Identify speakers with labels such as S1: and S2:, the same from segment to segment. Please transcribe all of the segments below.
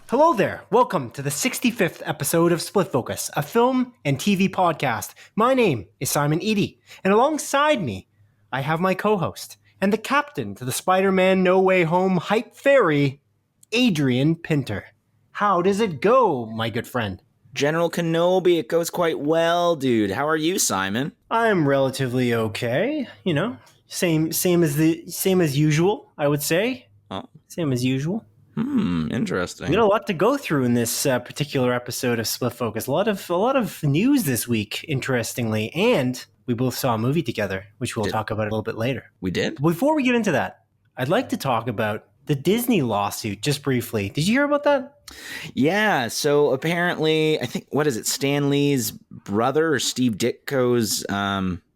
S1: Hello there. Welcome to the 65th episode of Split Focus, a film and TV podcast. My name is Simon Eady, and alongside me, I have my co-host and the captain to the Spider-Man No Way Home hype ferry, Adrian Pinter. How does it go, my good friend?
S2: General Kenobi, it goes quite well, dude. How are you, Simon?
S1: I'm relatively okay. You know, same as usual, I would say.
S2: Oh.
S1: Same as usual.
S2: Interesting.
S1: We got a lot to go through in this particular episode of Split Focus. A lot of news this week, interestingly, and we both saw a movie together, which we'll talk about a little bit later.
S2: We did?
S1: Before we get into that, I'd like to talk about the Disney lawsuit just briefly. Did you hear about that?
S2: Yeah, so apparently, I think, what is it, Stan Lee's brother or Steve Ditko's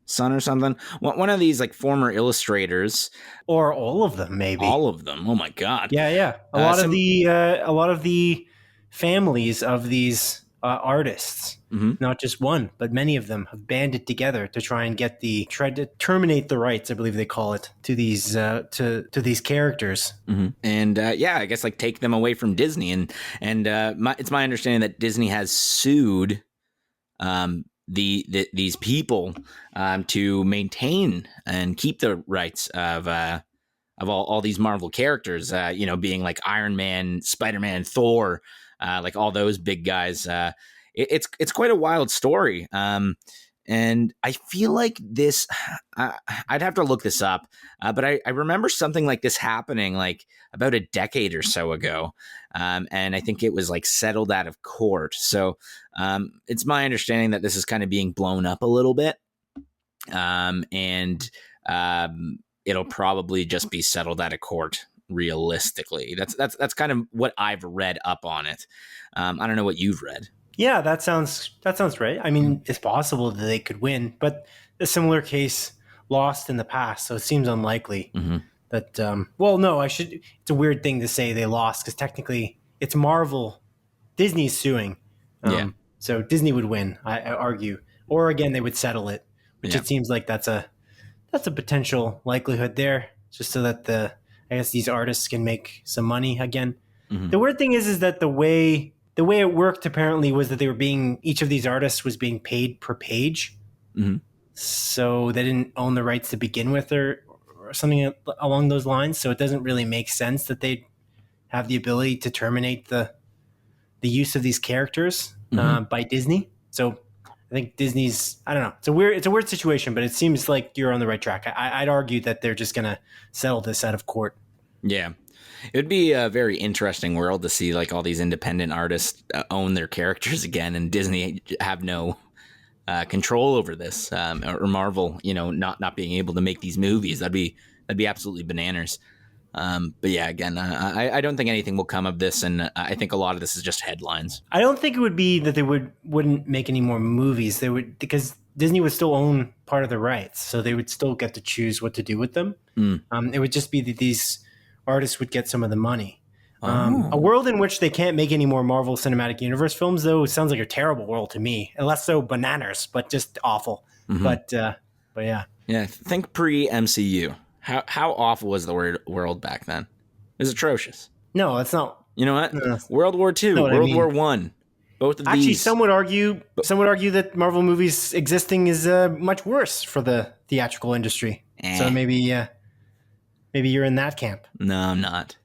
S2: son or something? One of these like former illustrators.
S1: Or all of them, maybe.
S2: All of them. Oh my God.
S1: Yeah. A lot of the families of these artists, not just one, but many of them have banded together to try and try to terminate the rights, I believe they call it, to these to these characters.
S2: And I guess like take them away from Disney. And it's my understanding that Disney has sued these people to maintain and keep the rights of all these Marvel characters, being like Iron Man, Spider-Man, Thor, like all those big guys. It's quite a wild story. And I feel like this, I'd have to look this up, but I remember something like this happening like about a decade or so ago. And I think it was like settled out of court. So it's my understanding that this is kind of being blown up a little bit. And it'll probably just be settled out of court realistically. That's kind of what I've read up on it. I don't know what you've read.
S1: Yeah, that sounds right. I mean, it's possible that they could win, but a similar case lost in the past, so it seems unlikely that. It's a weird thing to say they lost because technically it's Marvel. Disney's suing, so Disney would win. I argue, or again they would settle it, which it seems like that's a potential likelihood there, just so that these artists can make some money again. The weird thing is that the way it worked apparently was that each of these artists was being paid per page. So they didn't own the rights to begin with or something along those lines. So it doesn't really make sense that they'd have the ability to terminate the use of these characters by Disney. So I think Disney's, I don't know. It's a weird situation, but it seems like you're on the right track. I'd argue that they're just going to settle this out of court. Yeah.
S2: It would be a very interesting world to see like all these independent artists own their characters again, and Disney have no control over this, or Marvel, not being able to make these movies. That'd be absolutely bananas. But yeah, again, I don't think anything will come of this, and I think a lot of this is just headlines.
S1: I don't think it would be that they wouldn't make any more movies. They would, because Disney would still own part of the rights, so they would still get to choose what to do with them. It would just be that these artists would get some of the money. A world in which they can't make any more Marvel Cinematic Universe films, though, sounds like a terrible world to me. Unless so bananas, but just awful. But yeah.
S2: Yeah, think pre-MCU. How awful was the world back then? It was atrocious.
S1: No, that's not.
S2: You know what? No. World War II, World War I. Both of these.
S1: Actually, some would argue that Marvel movies existing is much worse for the theatrical industry. So maybe you're in that camp.
S2: No, I'm not.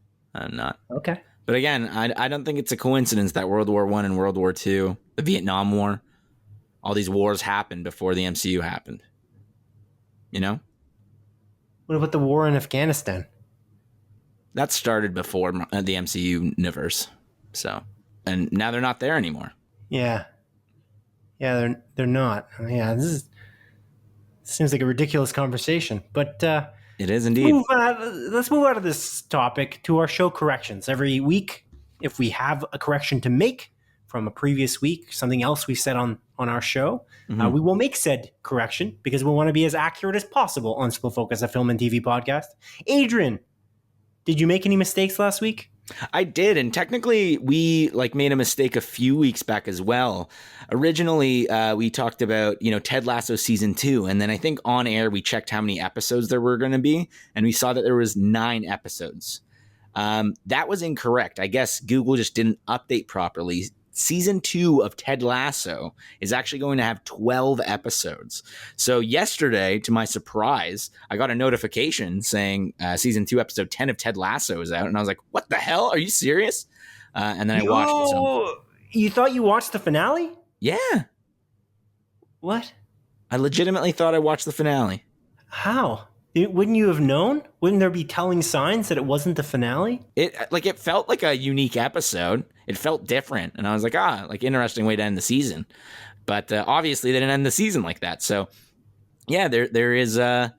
S1: Okay.
S2: But again, I don't think it's a coincidence that World War I and World War II, the Vietnam War, all these wars happened before the MCU happened. You know?
S1: What about the war in Afghanistan?
S2: That started before the MCU universe. So, and now they're not there anymore.
S1: Yeah, they're not. Yeah, seems like a ridiculous conversation, but
S2: it is indeed.
S1: Let's move out of this topic to our show corrections. Every week, if we have a correction to make, from a previous week, something else we said on our show, we will make said correction because we want to be as accurate as possible on Split Focus, a film and TV podcast. Adrian, did you make any mistakes last week?
S2: I did, and technically we made a mistake a few weeks back as well. Originally, we talked about Ted Lasso season 2, and then I think on air we checked how many episodes there were going to be, and we saw that there was 9 episodes. That was incorrect. I guess Google just didn't update properly. Season 2 of Ted Lasso is actually going to have 12 episodes. So yesterday, to my surprise, I got a notification saying season 2, episode 10 of Ted Lasso is out. And I was like, what the hell? Are you serious? And then I watched it. So.
S1: You thought you watched the finale?
S2: Yeah.
S1: What?
S2: I legitimately thought I watched the finale.
S1: How? Wouldn't you have known? Wouldn't there be telling signs that it wasn't the finale?
S2: It felt like a unique episode. It felt different, and I was like, interesting way to end the season. But obviously, they didn't end the season like that. So, yeah, there is I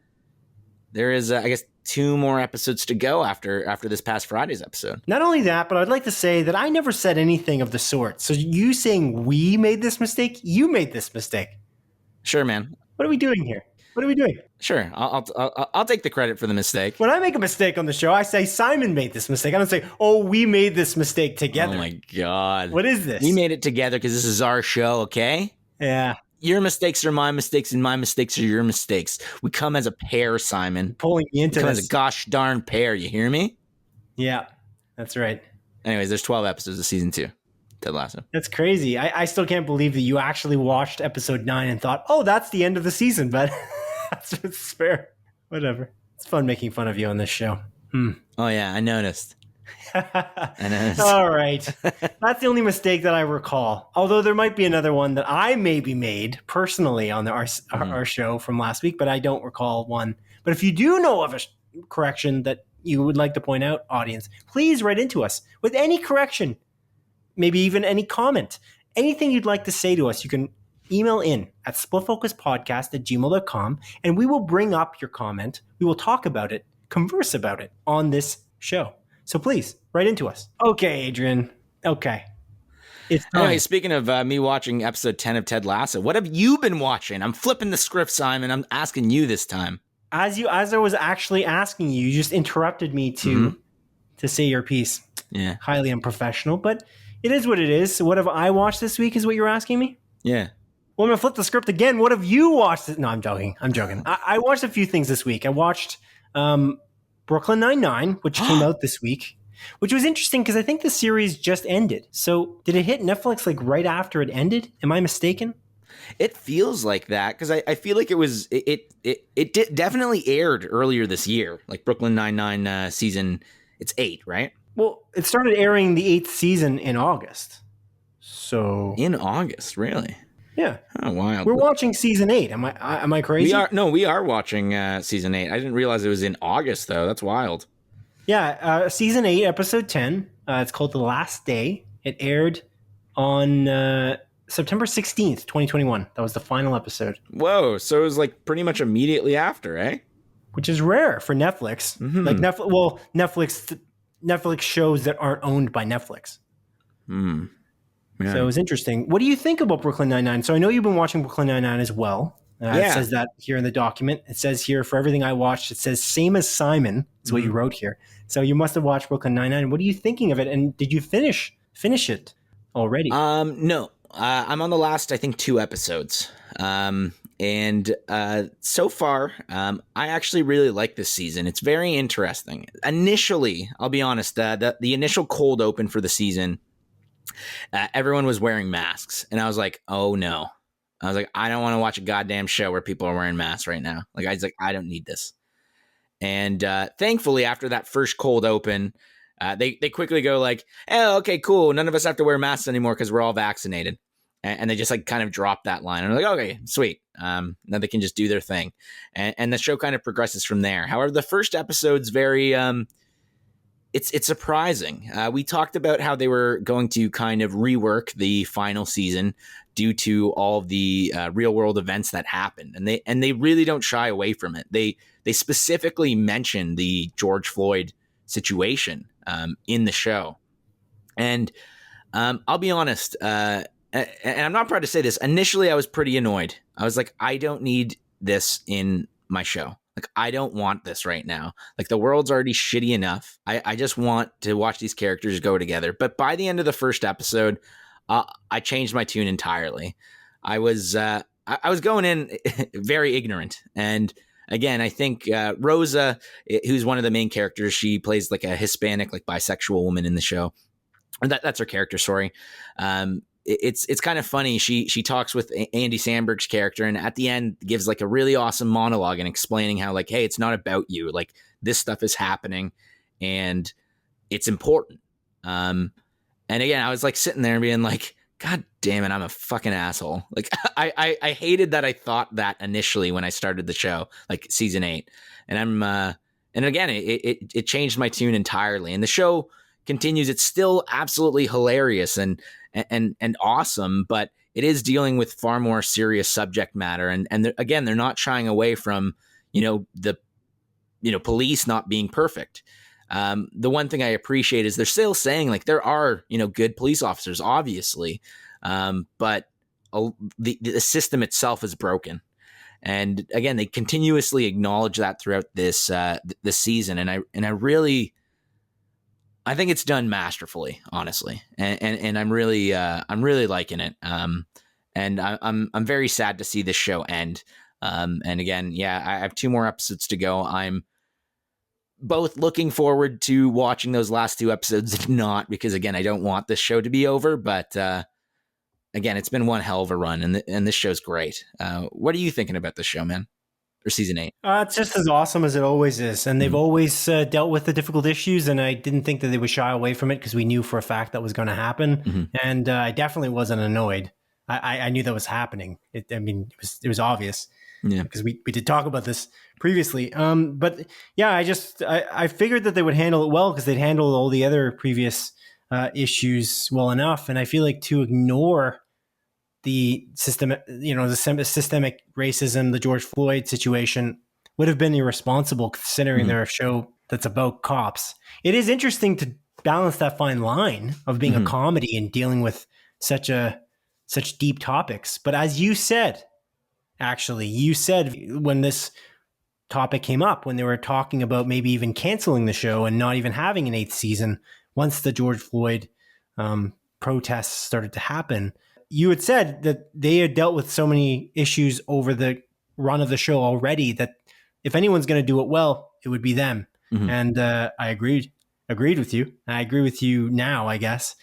S2: guess 2 more episodes to go after this past Friday's episode.
S1: Not only that, but I'd like to say that I never said anything of the sort. So you saying we made this mistake? You made this mistake.
S2: Sure, man.
S1: What are we doing here? What are we doing?
S2: Sure, I'll take the credit for the mistake.
S1: When I make a mistake on the show, I say Simon made this mistake. I don't say, we made this mistake together.
S2: Oh my God.
S1: What is this?
S2: We made it together because this is our show, okay?
S1: Yeah.
S2: Your mistakes are my mistakes and my mistakes are your mistakes. We come as a pair, Simon.
S1: Pulling me into
S2: this.
S1: As
S2: a gosh darn pair, you hear me?
S1: Yeah, that's right.
S2: Anyways, there's 12 episodes of season 2. Ted Lasso.
S1: That's crazy. I still can't believe that you actually watched episode 9 and thought, that's the end of the season, but that's fair. Whatever. It's fun making fun of you on this show.
S2: Oh, yeah, I noticed.
S1: All right. That's the only mistake that I recall. Although there might be another one that I maybe made personally on our show from last week, but I don't recall one. But if you do know of a correction that you would like to point out, audience, please write into us with any correction, maybe even any comment, anything you'd like to say to us. You can email in at splitfocuspodcast@gmail.com, and we will bring up your comment. We will talk about it, converse about it on this show. So please, write into us. Okay, Adrian. Okay. It's time.
S2: Anyway, speaking of me watching episode 10 of Ted Lasso, what have you been watching? I'm flipping the script, Simon. I'm asking you this time.
S1: As I was actually asking you, you just interrupted me to say your piece.
S2: Yeah.
S1: Highly unprofessional, but it is what it is. So what have I watched this week is what you're asking me?
S2: Yeah.
S1: Well, I'm going to flip the script again. What have you watched? No, I'm joking. I watched a few things this week. I watched Brooklyn Nine-Nine, which came out this week, which was interesting because I think the series just ended. So did it hit Netflix right after it ended? Am I mistaken?
S2: It feels like that because I feel like it definitely aired earlier this year, like Brooklyn Nine-Nine season. It's 8, right?
S1: Well, it started airing the 8th season in August. So
S2: in August, really?
S1: Yeah.
S2: Oh, wild.
S1: We're watching season 8. Am I crazy?
S2: We are watching season 8. I didn't realize it was in August though. That's wild.
S1: Yeah, season 8, episode 10. It's called The Last Day. It aired on September 16th, 2021. That was the final episode.
S2: Whoa, so it was pretty much immediately after, eh?
S1: Which is rare for Netflix. Netflix shows that aren't owned by Netflix.
S2: Yeah.
S1: So it was interesting. What do you think about Brooklyn Nine-Nine? So I know you've been watching Brooklyn Nine-Nine as well. It says that here in the document. It says here, for everything I watched, it says same as Simon is what you wrote here. So you must have watched Brooklyn Nine-Nine. What are you thinking of it? And did you finish it already?
S2: No. I'm on the last, I think, 2 episodes. And so far, I actually really like this season. It's very interesting. Initially, I'll be honest, the initial cold open for the season, everyone was wearing masks. And I was like, oh no. I was like, I don't want to watch a goddamn show where people are wearing masks right now. I was like, I don't need this. And thankfully, after that first cold open, they quickly go oh, okay, cool. None of us have to wear masks anymore because we're all vaccinated. And they just kind of drop that line. And I'm like, okay, sweet. Now they can just do their thing. And the show kind of progresses from there. However, the first episode's very, it's surprising. We talked about how they were going to kind of rework the final season due to all of the real world events that happened. And they really don't shy away from it. They specifically mention the George Floyd situation in the show. And I'll be honest, and I'm not proud to say this. Initially, I was pretty annoyed. I was like, I don't need this in my show. Like, I don't want this right now. Like, the world's already shitty enough. I just want to watch these characters go together. But by the end of the first episode, I changed my tune entirely. I was going in very ignorant. And again, I think Rosa, who's one of the main characters, she plays like a Hispanic, like bisexual woman in the show. Or that's her character, sorry. It's kind of funny. She talks with Andy Samberg's character, and at the end gives like a really awesome monologue and explaining how like, hey, it's not about you. Like, this stuff is happening, and it's important. And again, I was like sitting there and being like, God damn it, I'm a fucking asshole. Like, I hated that I thought that initially when I started the show, like season 8, and and again, it changed my tune entirely. And the show continues. It's still absolutely hilarious and awesome, but it is dealing with far more serious subject matter. And again, they're not shying away from, the police not being perfect. The one thing I appreciate is they're still saying like there are, good police officers, obviously. But the system itself is broken. And again, they continuously acknowledge that throughout this season. And I think it's done masterfully, honestly, and I'm really liking it. And I'm very sad to see this show end. And again, yeah, I have 2 more episodes to go. I'm both looking forward to watching those last 2 episodes, if not because again, I don't want this show to be over. But again, it's been one hell of a run, and this show's great. What are you thinking about this show, man? Or season 8?
S1: It's just as awesome as it always is. And they've always dealt with the difficult issues. And I didn't think that they would shy away from it because we knew for a fact that was going to happen. Mm-hmm. And I definitely wasn't annoyed. I knew that was happening. It was obvious. Yeah, because we did talk about this previously. But yeah, I figured that they would handle it well because they'd handled all the other previous issues well enough. And I feel like to ignore the systemic racism, the George Floyd situation would have been irresponsible considering they're a show that's about cops. It is interesting to balance that fine line of being a comedy and dealing with such deep topics. But as you said when this topic came up, when they were talking about maybe even canceling the show and not even having an 8th season, once the George Floyd protests started to happen, you had said that they had dealt with so many issues over the run of the show already that if anyone's going to do it well, it would be them. Mm-hmm. And I agreed with you. I agree with you now, I guess,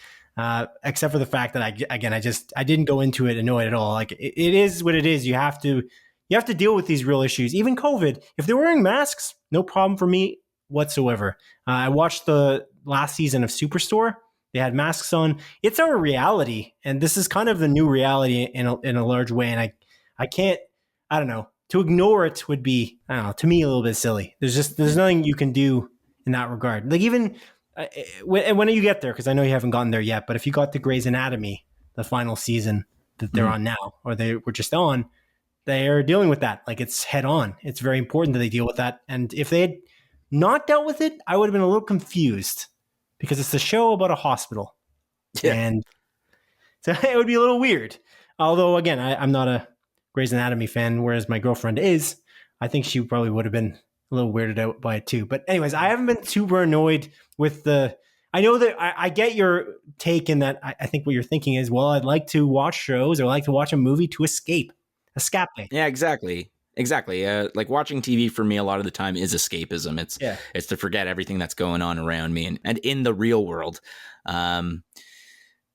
S1: except for the fact that I didn't go into it annoyed at all. Like it is what it is. You have to deal with these real issues. Even COVID, if they're wearing masks, no problem for me whatsoever. I watched the last season of Superstore. They had masks on. It's our reality, and this is kind of the new reality in a large way. And I don't know. To ignore it would be, I don't know, to me a little bit silly. There's nothing you can do in that regard. Like even when you get there, because I know you haven't gotten there yet, but if you got to Grey's Anatomy, the final season that they're on now, or they were just on, they are dealing with that. Like it's head on. It's very important that they deal with that. And if they had not dealt with it, I would have been a little confused. Because it's a show about a hospital. Yeah. And so it would be a little weird. Although, again, I'm not a Grey's Anatomy fan, whereas my girlfriend is. I think she probably would have been a little weirded out by it too. But anyways, I haven't been super annoyed with I know that I get your take in that I think what you're thinking is, well, I'd like to watch shows or like to watch a movie to escape.
S2: Yeah, exactly. Like watching TV for me a lot of the time is escapism. It's to forget everything that's going on around me and in the real world. But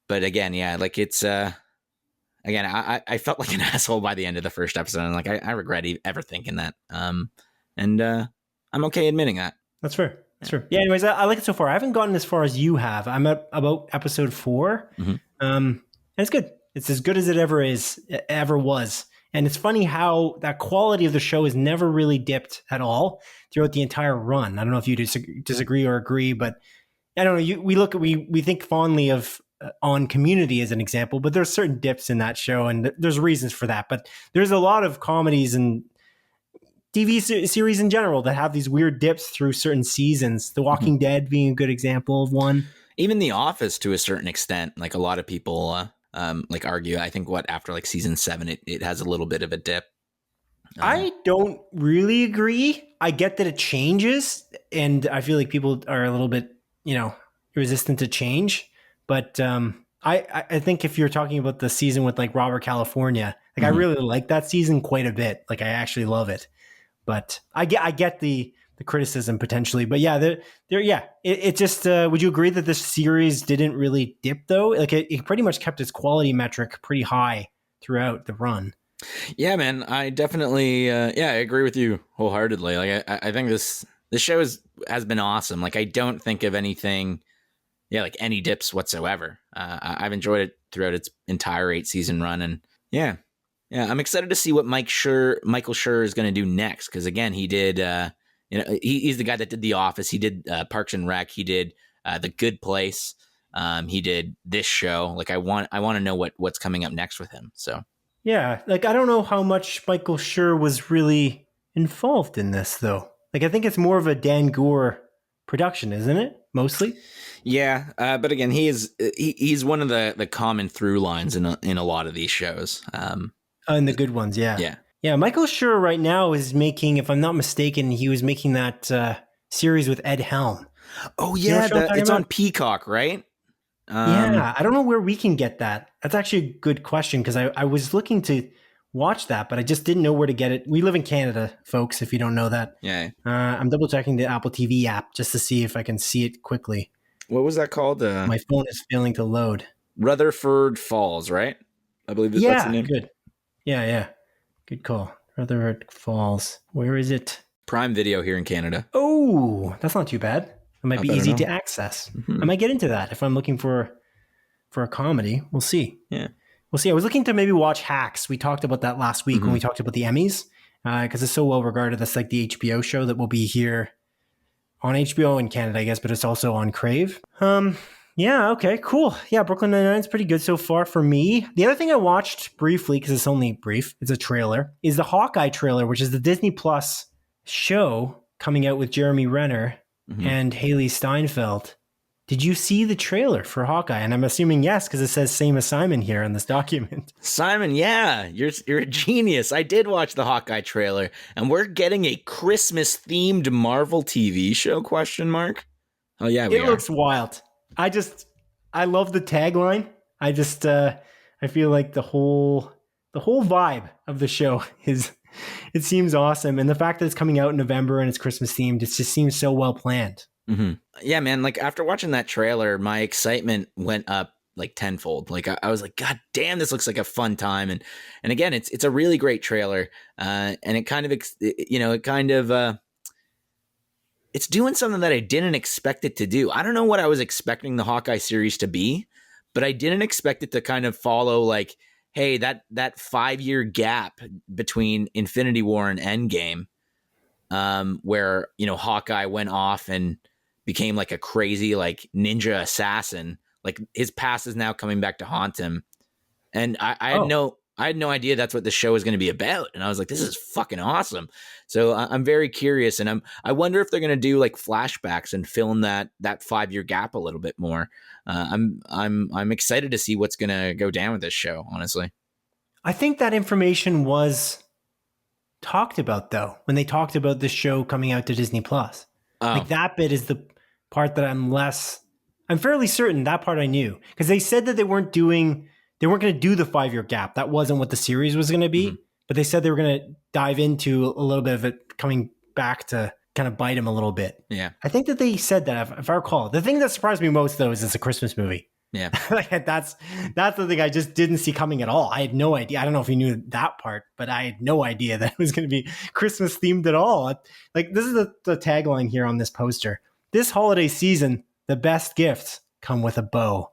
S2: again, yeah, like it's again, I felt like an asshole by the end of the first episode, and like I regret ever thinking that. And I'm okay admitting that.
S1: That's fair. That's fair. Yeah. Anyways, I like it so far. I haven't gotten as far as you have. I'm at about episode 4. Mm-hmm. And it's good. It's as good as it ever was. And it's funny how that quality of the show has never really dipped at all throughout the entire run. I don't know if you disagree or agree, but I don't know. We think fondly of on Community as an example, but there's certain dips in that show, and there's reasons for that. But there's a lot of comedies and TV series in general that have these weird dips through certain seasons. The Walking Dead being a good example of one.
S2: Even The Office, to a certain extent, like a lot of people like argue. I think after like season 7, it has a little bit of a dip.
S1: I don't really agree. I get that it changes, and I feel like people are a little bit, resistant to change. But I think if you're talking about the season with like Robert California, like I really like that season quite a bit. Like I actually love it. But I get the criticism potentially. But yeah, it just would you agree that this series didn't really dip though? Like it pretty much kept its quality metric pretty high throughout the run.
S2: Yeah, man, I definitely, I agree with you wholeheartedly. Like, I think this show has been awesome. Like, I don't think of anything, like any dips whatsoever. I've enjoyed it throughout its entire 8-season run, and I'm excited to see what Michael Schur is going to do next. Because again, he did, he's the guy that did The Office. He did Parks and Rec. He did The Good Place. He did this show. Like, I want to know what's coming up next with him. So.
S1: Yeah, like I don't know how much Michael Schur was really involved in this, though. Like I think it's more of a Dan Gore production, isn't it? Mostly.
S2: Yeah, but again, he's one of the common through lines in a lot of these shows.
S1: In the good ones, yeah. Yeah, Michael Schur right now is making, if I'm not mistaken, he was making that series with Ed Helm.
S2: Oh yeah, it's on Peacock, right?
S1: Yeah, I don't know where we can get that. That's actually a good question because I was looking to watch that, but I just didn't know where to get it. We live in Canada, folks, if you don't know that.
S2: Yeah.
S1: I'm double checking the Apple TV app just to see if I can see it quickly.
S2: What was that called?
S1: My phone is failing to load.
S2: Rutherford Falls, right? I believe that's the name.
S1: Good. Yeah. Good call. Rutherford Falls. Where is it?
S2: Prime Video here in Canada.
S1: Oh, that's not too bad. It might be easy to access. I might get into that if I'm looking for a comedy. We'll see.
S2: Yeah.
S1: We'll see. I was looking to maybe watch Hacks. We talked about that last week when we talked about the Emmys because it's so well regarded. That's like the HBO show that will be here on HBO in Canada, I guess, but it's also on Crave. Yeah, okay, cool. Yeah, Brooklyn Nine-Nine is pretty good so far for me. The other thing I watched briefly, because it's only brief, it's a trailer, is the Hawkeye trailer, which is the Disney Plus show coming out with Jeremy Renner and Haley Steinfeld. Did you see the trailer for Hawkeye? And I'm assuming yes, because it says same as Simon here in this document.
S2: Simon, yeah, you're a genius. I did watch the Hawkeye trailer, and we're getting a Christmas-themed Marvel TV show, question mark? Oh, yeah,
S1: it looks wild. I love the tagline. I feel like the whole vibe of the show it seems awesome. And the fact that it's coming out in November and it's Christmas themed, it just seems so well planned.
S2: Yeah, man, like after watching that trailer, my excitement went up like tenfold. Like I was like, God damn, this looks like a fun time. And again, it's a really great trailer. And it kind of, it's doing something that I didn't expect it to do. I don't know what I was expecting the Hawkeye series to be, but I didn't expect it to kind of follow like, hey, that 5-year gap between Infinity War and Endgame, where, Hawkeye went off and became like a crazy like ninja assassin. Like his past is now coming back to haunt him. And I had no idea that's what the show is going to be about. And I was like, this is fucking awesome. So I'm very curious. And I wonder if they're going to do like flashbacks and fill in that 5-year gap a little bit more. I'm excited to see what's going to go down with this show, honestly.
S1: I think that information was talked about though, when they talked about this show coming out to Disney Plus. Like that bit is the part that I'm fairly certain that part I knew because they said that they weren't going to do the 5-year gap. That wasn't what the series was going to be, but they said they were going to dive into a little bit of it coming back to kind of bite him a little bit.
S2: Yeah.
S1: I think that they said that if I recall. The thing that surprised me most though is it's a Christmas movie.
S2: Yeah.
S1: Like that's the thing I just didn't see coming at all. I had no idea. I don't know if you knew that part, but I had no idea that it was going to be Christmas themed at all. Like this is the tagline here on this poster. This holiday season, the best gifts come with a bow.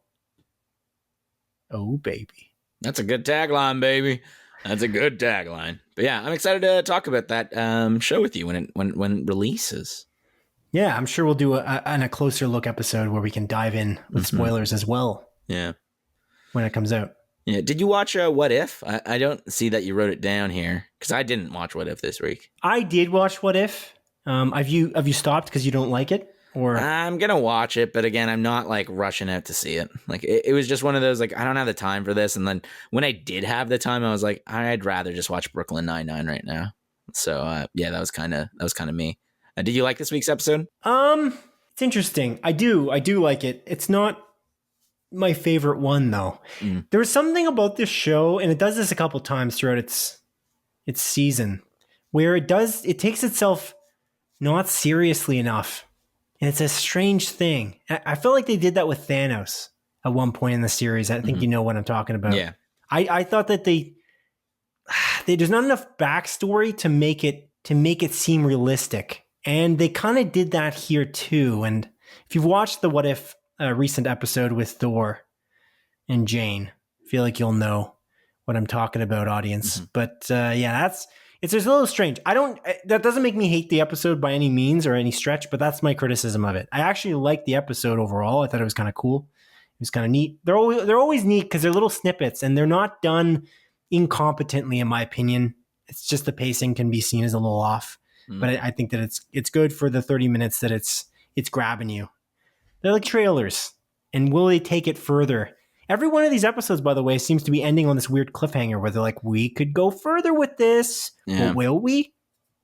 S1: Oh, baby.
S2: That's a good tagline, baby. That's a good tagline. But yeah, I'm excited to talk about that show with you when it releases.
S1: Yeah, I'm sure we'll do a closer look episode where we can dive in with spoilers as well.
S2: Yeah. When
S1: it comes out.
S2: Yeah. Did you watch What If? I don't see that you wrote it down here because I didn't watch What If this week.
S1: I did watch What If. Have you stopped because you don't like it? Or
S2: I'm gonna watch it, but again, I'm not like rushing out to see it. Like it was just one of those, like, I don't have the time for this. And then when I did have the time, I was like, I'd rather just watch Brooklyn Nine-Nine right now. So yeah, that was kind of me. Did you like this week's episode?
S1: it's interesting. I do like it. It's not my favorite one though. There was something about this show, and it does this a couple times throughout its season, where it takes itself not seriously enough. And it's a strange thing. I feel like they did that with Thanos at one point in the series. I think you know what I'm talking about.
S2: Yeah.
S1: I thought that there's not enough backstory to make it seem realistic. And they kind of did that here too. And if you've watched the What If recent episode with Thor and Jane, I feel like you'll know what I'm talking about, audience. But yeah, it's just a little strange. That doesn't make me hate the episode by any means or any stretch, but that's my criticism of it. I actually liked the episode overall. I thought it was kind of cool. It was kind of neat. They're always neat because they're little snippets and they're not done incompetently, in my opinion. It's just the pacing can be seen as a little off, but I think that it's good for the 30 minutes that it's grabbing you. They're like trailers, and will they take it further? Every one of these episodes, by the way, seems to be ending on this weird cliffhanger where they're like, we could go further with this.
S2: Yeah.
S1: But will we?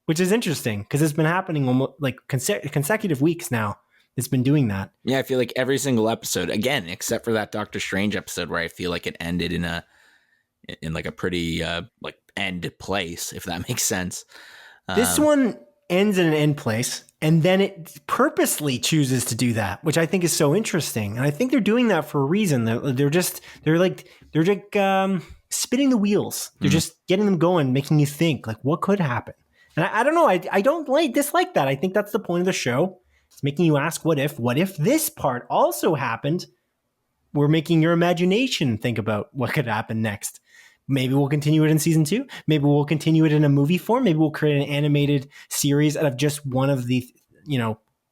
S1: Which is interesting because it's been happening almost like consecutive weeks now. It's been doing that.
S2: Yeah, I feel like every single episode, again, except for that Doctor Strange episode where I feel like it ended in like a pretty like end place, if that makes sense.
S1: This one ends in an end place, and then it purposely chooses to do that, which I think is so interesting. And I think they're doing that for a reason. They're like spinning the wheels. They're just getting them going, making you think like, what could happen? And I don't know. I don't dislike that. I think that's the point of the show. It's making you ask, what if this part also happened? We're making your imagination think about what could happen next. Maybe we'll continue it in season 2. Maybe we'll continue it in a movie form. Maybe we'll create an animated series out of just one of the,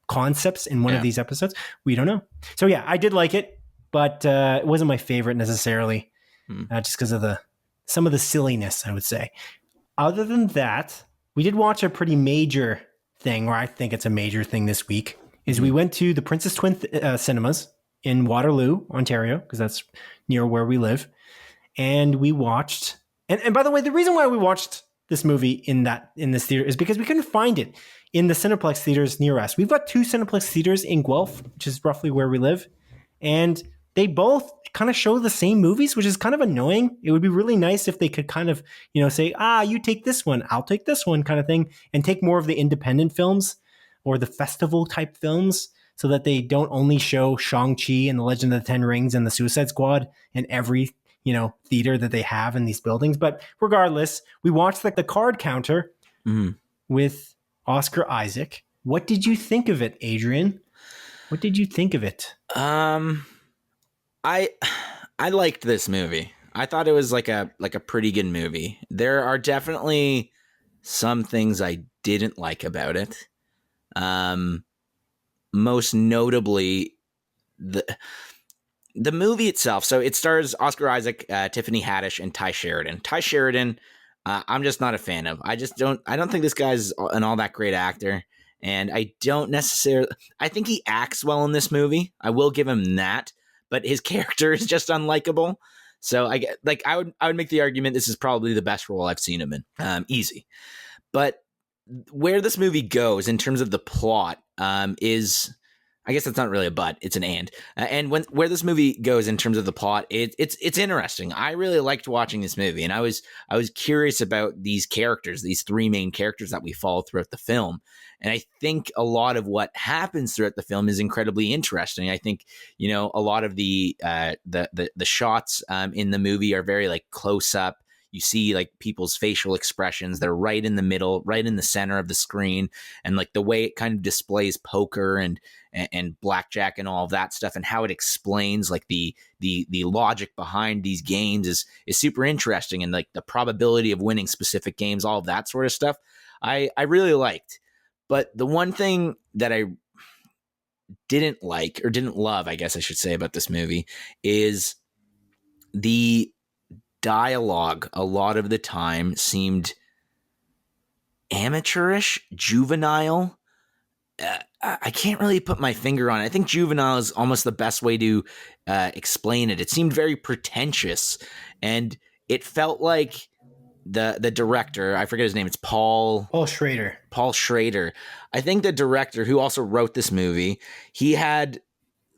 S1: concepts in one of these episodes. We don't know. So yeah, I did like it, but it wasn't my favorite necessarily, just because of some of the silliness, I would say. Other than that, we did watch a pretty major thing, or I think it's a major thing this week, is we went to the Princess Twin cinemas in Waterloo, Ontario, because that's near where we live. And we watched, and by the way, the reason why we watched this movie in this theater is because we couldn't find it in the Cineplex theaters near us. We've got 2 Cineplex theaters in Guelph, which is roughly where we live. And they both kind of show the same movies, which is kind of annoying. It would be really nice if they could kind of, say, you take this one, I'll take this one kind of thing, and take more of the independent films or the festival type films so that they don't only show Shang-Chi and The Legend of the Ten Rings and the Suicide Squad in every theater that they have in these buildings. But regardless, we watched the card counter with Oscar Isaac. What did you think of it, Adrian? What did you think of it?
S2: I liked this movie. I thought it was like a pretty good movie. There are definitely some things I didn't like about it. Most notably the movie itself. So it stars Oscar Isaac, Tiffany Haddish, and Ty Sheridan. Ty Sheridan, I'm just not a fan of. I don't think this guy's an all that great actor. And I think he acts well in this movie. I will give him that, but his character is just unlikable. So I would make the argument this is probably the best role I've seen him in. Easy. But where this movie goes in terms of the plot is, I guess that's not really a but, it's an and. And where this movie goes in terms of the plot, it's interesting. I really liked watching this movie, and I was curious about these characters, these 3 main characters that we follow throughout the film. And I think a lot of what happens throughout the film is incredibly interesting. I think, a lot of the shots in the movie are very like close up. You see like people's facial expressions. They're right in the middle, right in the center of the screen. And like the way it kind of displays poker and blackjack and all of that stuff, and how it explains like the logic behind these games is super interesting. And like the probability of winning specific games, all of that sort of stuff, I really liked. But the one thing that I didn't like, or didn't love, I guess I should say, about this movie is the dialogue a lot of the time seemed amateurish, juvenile. I can't really put my finger on it. I think juvenile is almost the best way to explain it. It seemed very pretentious, and it felt like the director, I forget his name, it's Paul
S1: Schrader.
S2: Paul Schrader. I think the director who also wrote this movie, he had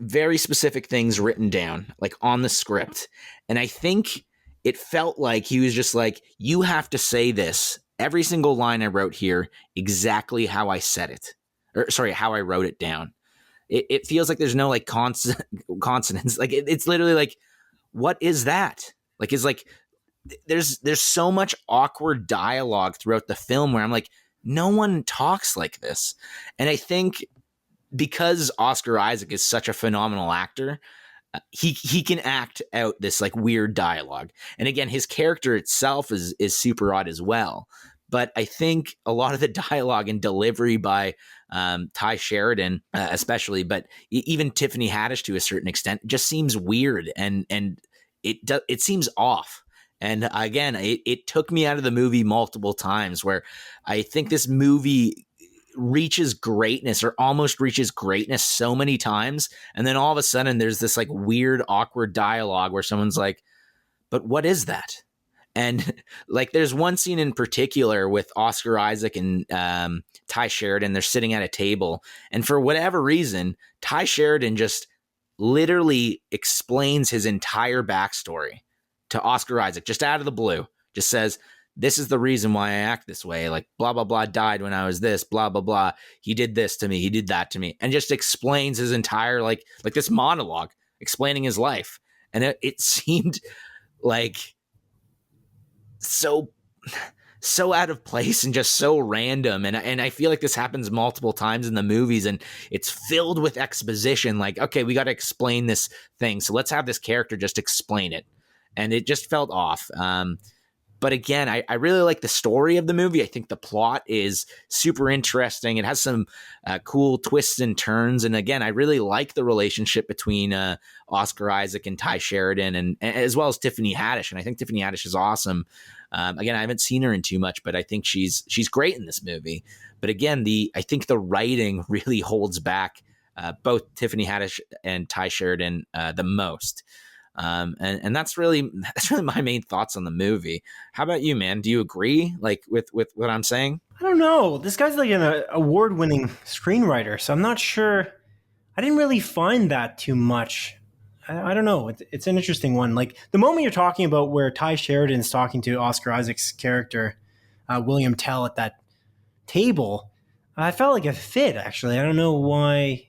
S2: very specific things written down, like on the script. And I think it felt like he was just like, you have to say this, every single line I wrote here, exactly how I said it. Or sorry, how I wrote it down. It feels like there's no like consonants. Like it's literally like, what is that? Like, it's like, there's so much awkward dialogue throughout the film where I'm like, no one talks like this. And I think because Oscar Isaac is such a phenomenal actor, he can act out this like weird dialogue. And again, his character itself is super odd as well. But I think a lot of the dialogue and delivery by Ty Sheridan, especially, but even Tiffany Haddish to a certain extent, just seems weird and it seems off. And again, it took me out of the movie multiple times where I think this movie reaches greatness or almost reaches greatness so many times. And then all of a sudden there's this like weird, awkward dialogue where someone's like, but what is that? And like, there's one scene in particular with Oscar Isaac and Ty Sheridan. They're sitting at a table. And for whatever reason, Ty Sheridan just literally explains his entire backstory to Oscar Isaac, just out of the blue. Just says, this is the reason why I act this way. Like, blah, blah, blah, died when I was this, blah, blah, blah. He did this to me. He did that to me. And just explains his entire, like this monologue, explaining his life. And it seemed like so out of place and just so random. And I feel like this happens multiple times in the movies, and it's filled with exposition. Like, okay, we got to explain this thing. So let's have this character just explain it. And it just felt off. But again, I really like the story of the movie. I think the plot is super interesting. It has some cool twists and turns. And again, I really like the relationship between Oscar Isaac and Ty Sheridan, and as well as Tiffany Haddish. And I think Tiffany Haddish is awesome. Again, I haven't seen her in too much, but I think she's great in this movie. But again, I think the writing really holds back both Tiffany Haddish and Ty Sheridan the most. And that's really my main thoughts on the movie. How about you, man? Do you agree like with what I'm saying?
S1: I don't know. This guy's like an award-winning screenwriter, so I'm not sure. I didn't really find that too much. I don't know. It's an interesting one. Like the moment you're talking about where Ty Sheridan's talking to Oscar Isaac's character, William Tell, at that table, I felt like a fit, actually. I don't know why.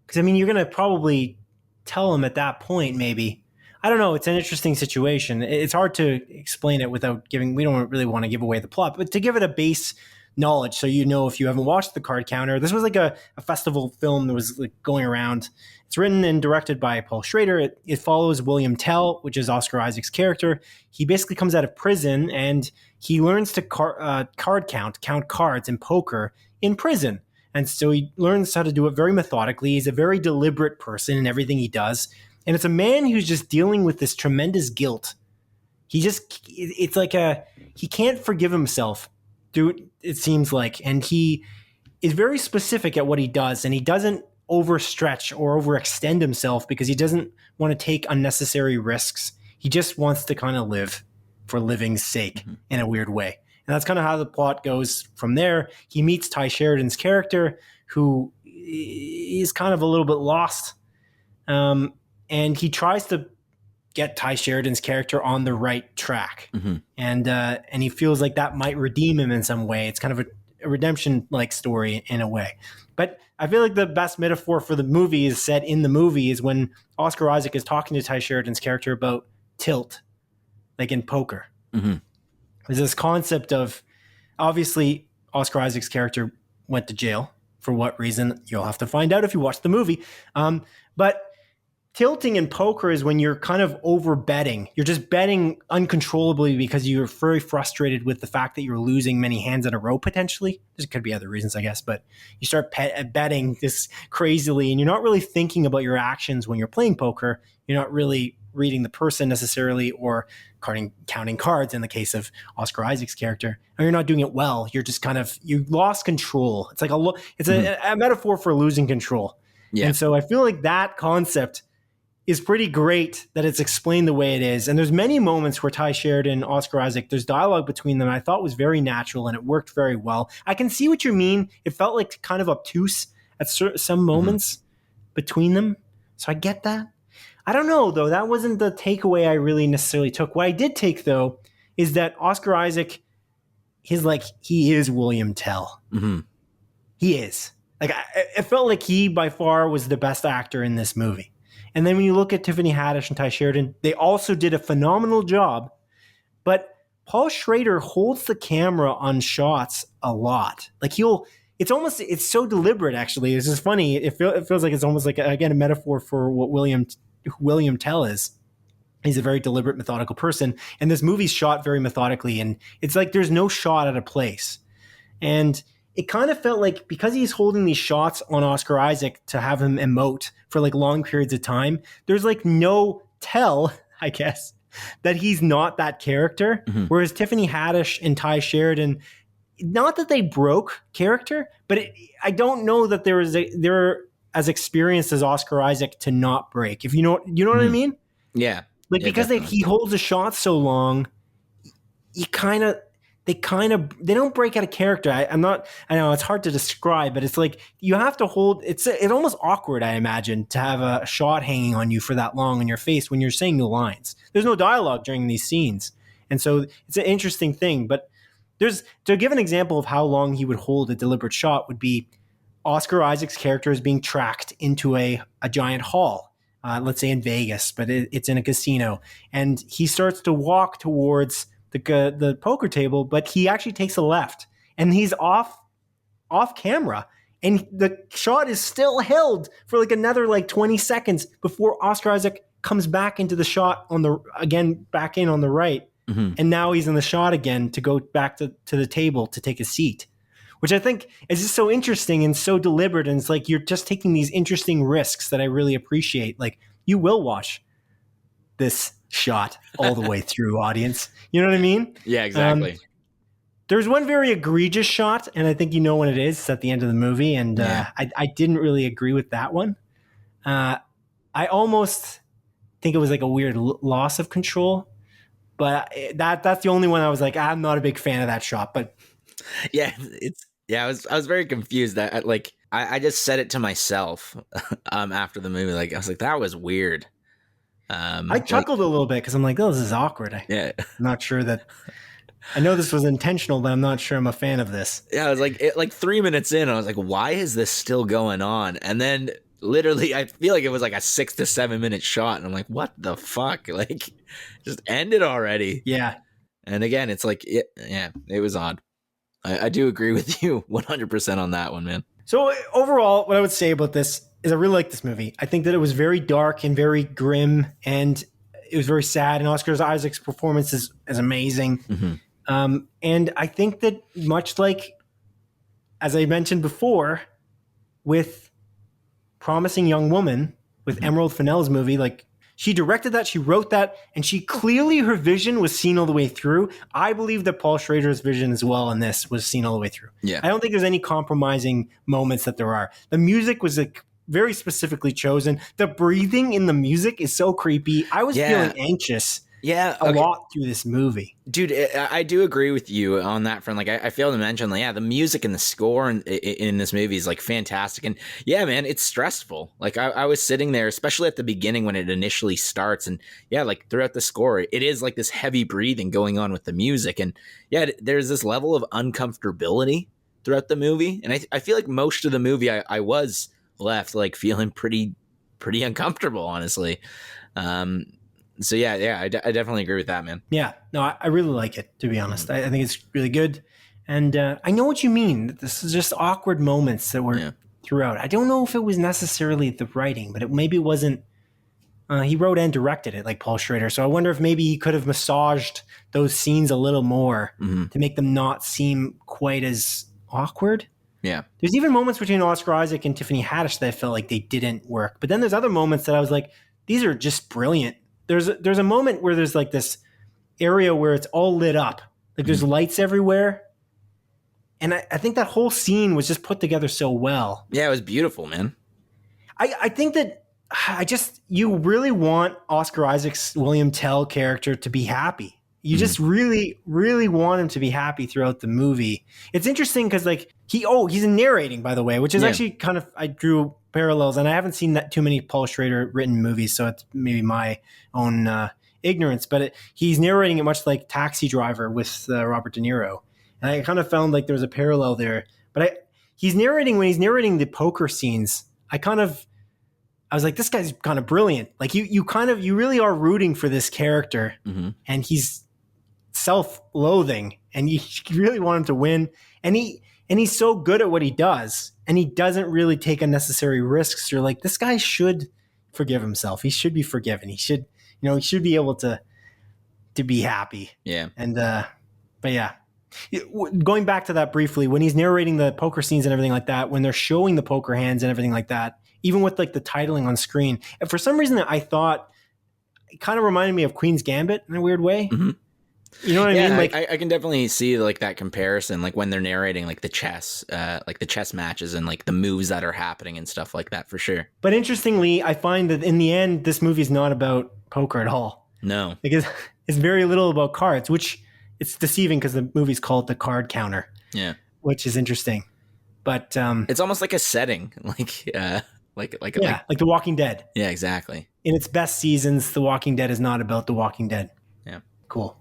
S1: Because, I mean, you're going to probably tell him at that point, maybe. I don't know. It's an interesting situation. It's hard to explain it without giving. We don't really want to give away the plot, but to give it a base knowledge, so you know if you haven't watched The Card Counter. This was like a festival film that was like going around. It's written and directed by Paul Schrader. It follows William Tell, which is Oscar Isaac's character. He basically comes out of prison and he learns to count cards in poker in prison. And so he learns how to do it very methodically. He's a very deliberate person in everything he does. And it's a man who's just dealing with this tremendous guilt. It's like he can't forgive himself, dude, it seems like. And he is very specific at what he does. And he doesn't overstretch or overextend himself because he doesn't want to take unnecessary risks. He just wants to kind of live for living's sake in a weird way. And that's kind of how the plot goes from there. He meets Ty Sheridan's character, who is kind of a little bit lost. And he tries to get Ty Sheridan's character on the right track. And he feels like that might redeem him in some way. It's kind of a redemption-like story in a way. But I feel like the best metaphor for the movie is set in the movie is when Oscar Isaac is talking to Ty Sheridan's character about tilt, like in poker. There's this concept of, obviously, Oscar Isaac's character went to jail. For what reason? You'll have to find out if you watch the movie. But tilting in poker is when you're kind of over betting. You're just betting uncontrollably because you're very frustrated with the fact that you're losing many hands in a row potentially. There could be other reasons, I guess, but you start betting this crazily and you're not really thinking about your actions when you're playing poker. You're not really reading the person necessarily, or counting cards in the case of Oscar Isaac's character, or you're not doing it well. You're just you lost control. It's like a metaphor for losing control.
S2: Yeah.
S1: And so I feel like that concept is pretty great that it's explained the way it is. And there's many moments where Ty Sheridan and Oscar Isaac, there's dialogue between them I thought was very natural, and it worked very well. I can see what you mean. It felt like kind of obtuse at some moments between them. So I get that. I don't know, though. That wasn't the takeaway I really necessarily took. What I did take, though, is that Oscar Isaac, he is William Tell.
S2: Mm-hmm.
S1: He is. It felt like he, by far, was the best actor in this movie. And then when you look at Tiffany Haddish and Ty Sheridan, they also did a phenomenal job. But Paul Schrader holds the camera on shots a lot. It's so deliberate, actually. It's just funny. It feels like it's almost like, again, a metaphor for what William Tell is. He's a very deliberate, methodical person. And this movie's shot very methodically. And it's like there's no shot out of place. And it kind of felt like, because he's holding these shots on Oscar Isaac to have him emote for long periods of time, there's no tell, I guess, that he's not that character. Mm-hmm. Whereas Tiffany Haddish and Ty Sheridan, not that they broke character, but I don't know that they're as experienced as Oscar Isaac to not break. If you know what I mean?
S2: Yeah.
S1: Because he holds the shot so long, they don't break out of character. I know it's hard to describe, but it's like you have to hold. It's almost awkward, I imagine, to have a shot hanging on you for that long on your face when you're saying the lines. There's no dialogue during these scenes, and so it's an interesting thing. But to give an example of how long he would hold a deliberate shot would be Oscar Isaac's character is being tracked into a giant hall. Let's say in Vegas, but it's in a casino, and he starts to walk towards the poker table, but he actually takes a left, and he's off camera, and the shot is still held for another 20 seconds before Oscar Isaac comes back into the shot back in on the right. Mm-hmm. And now he's in the shot again to go back to the table to take a seat, which I think is just so interesting and so deliberate. And it's you're just taking these interesting risks that I really appreciate. You will watch this shot all the way through, audience. You know what I mean?
S2: Yeah, exactly.
S1: There's one very egregious shot, and I think you know what it is. It's at the end of the movie, and I didn't really agree with that one. I almost think it was a weird loss of control, but that's the only one I was I'm not a big fan of that shot. But
S2: I was very confused. That I just said it to myself after the movie. I was that was weird.
S1: I chuckled a little bit because I'm oh, this is awkward. I'm not sure that. I know this was intentional, but I'm not sure I'm a fan of this.
S2: Yeah, I was 3 minutes in, I was why is this still going on? And then literally, I feel like it was a 6 to 7 minute shot, and I'm what the fuck? Just end it already.
S1: Yeah.
S2: And again, it's it was odd. I do agree with you 100% on that one, man.
S1: So overall, what I would say about this is I really like this movie. I think that it was very dark and very grim, and it was very sad. And Oscar Isaac's performance is amazing. Mm-hmm. And I think that much as I mentioned before, with Promising Young Woman, with Emerald Fennell's movie, she directed that, she wrote that, and her vision was seen all the way through. I believe that Paul Schrader's vision as well in this was seen all the way through.
S2: Yeah.
S1: I don't think there's any compromising moments that there are. The music was very specifically chosen. The breathing in the music is so creepy. I was feeling anxious a lot through this movie.
S2: Dude, I do agree with you on that front. I failed to mention, the music and the score in this movie is fantastic. And yeah, man, it's stressful. I was sitting there, especially at the beginning when it initially starts. And yeah, throughout the score, it is this heavy breathing going on with the music. And yeah, there's this level of uncomfortability throughout the movie. And I feel most of the movie, I was left feeling pretty uncomfortable, honestly. So yeah, I definitely agree with that, man.
S1: Yeah, no, I really like it, to be honest. I think it's really good. And I know what you mean. This is just awkward moments that were throughout. I don't know if it was necessarily the writing, but maybe it wasn't. He wrote and directed it like Paul Schrader. So I wonder if maybe he could have massaged those scenes a little more to make them not seem quite as awkward.
S2: Yeah.
S1: There's even moments between Oscar Isaac and Tiffany Haddish that I felt they didn't work. But then there's other moments that I was these are just brilliant there's a moment where there's like this area where it's all lit up. Like there's lights everywhere. And I think that whole scene was just put together so well.
S2: Yeah, it was beautiful, man.
S1: I think that you really want Oscar Isaac's William Tell character to be happy. You just really, really want him to be happy throughout the movie. It's interesting because like he's narrating, by the way, which is actually kind of, I drew parallels, and I haven't seen that too many Paul Schrader written movies, so it's maybe my own ignorance, but he's narrating it much like Taxi Driver with Robert De Niro. And I kind of found like there was a parallel there, but when he's narrating the poker scenes, I was like, this guy's kind of brilliant. Like you really are rooting for this character, and he's self-loathing, and you really want him to win. And he's so good at what he does, and he doesn't really take unnecessary risks. You're like, this guy should forgive himself. He should be forgiven. He should be able to be happy.
S2: Yeah.
S1: And but yeah. Going back to that briefly, when he's narrating the poker scenes and everything like that, when they're showing the poker hands and everything like that, even with like the titling on screen, and for some reason I thought it kind of reminded me of Queen's Gambit in a weird way. You know what I mean? Like
S2: I can definitely see like that comparison, like when they're narrating like the chess matches and like the moves that are happening and stuff like that, for sure.
S1: But interestingly, I find that in the end, this movie is not about poker at all.
S2: No,
S1: because it's very little about cards, which it's deceiving because the movie's called The Card Counter.
S2: Yeah,
S1: which is interesting. But
S2: it's almost like a setting, like
S1: The Walking Dead.
S2: Yeah, exactly.
S1: In its best seasons, The Walking Dead is not about The Walking Dead.
S2: Yeah,
S1: cool.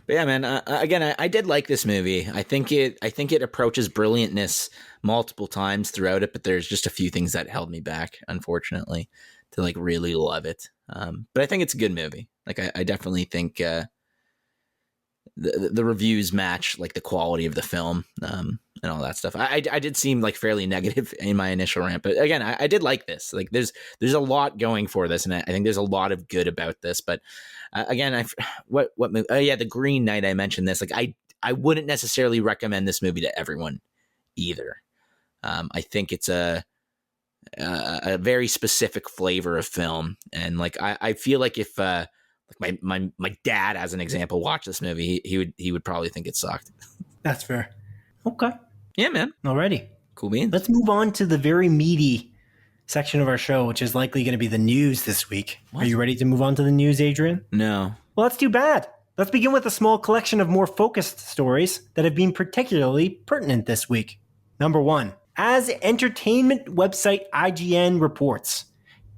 S2: But yeah, man. Again, I did like this movie. I think it approaches brilliantness multiple times throughout it, but there's just a few things that held me back, unfortunately, to like really love it. But I think it's a good movie. Like I definitely think the reviews match like the quality of the film and all that stuff. I did seem like fairly negative in my initial rant, but again, I did like this. Like there's a lot going for this, and I think there's a lot of good about this. But again, what movie? Oh yeah, The Green Knight. I mentioned this. Like I wouldn't necessarily recommend this movie to everyone either. I think it's a very specific flavor of film, and like I feel like if like my dad, as an example, watched this movie, he would probably think it sucked.
S1: That's fair. Okay.
S2: Yeah, man.
S1: Alrighty.
S2: Cool beans.
S1: Let's move on to the very meaty section of our show, which is likely going to be the news this week. What? Are you ready to move on to the news, Adrian?
S2: No.
S1: Well, that's too bad. Let's begin with a small collection of more focused stories that have been particularly pertinent this week. Number 1. As entertainment website IGN reports,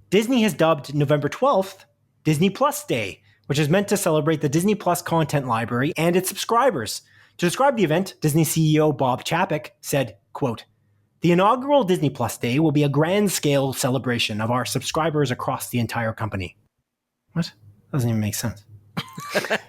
S1: Disney has dubbed November 12th Disney Plus Day, which is meant to celebrate the Disney Plus content library and its subscribers. To describe the event, Disney CEO Bob Chapek said, quote, "The inaugural Disney Plus Day will be a grand-scale celebration of our subscribers across the entire company." What? Doesn't even make sense.
S2: I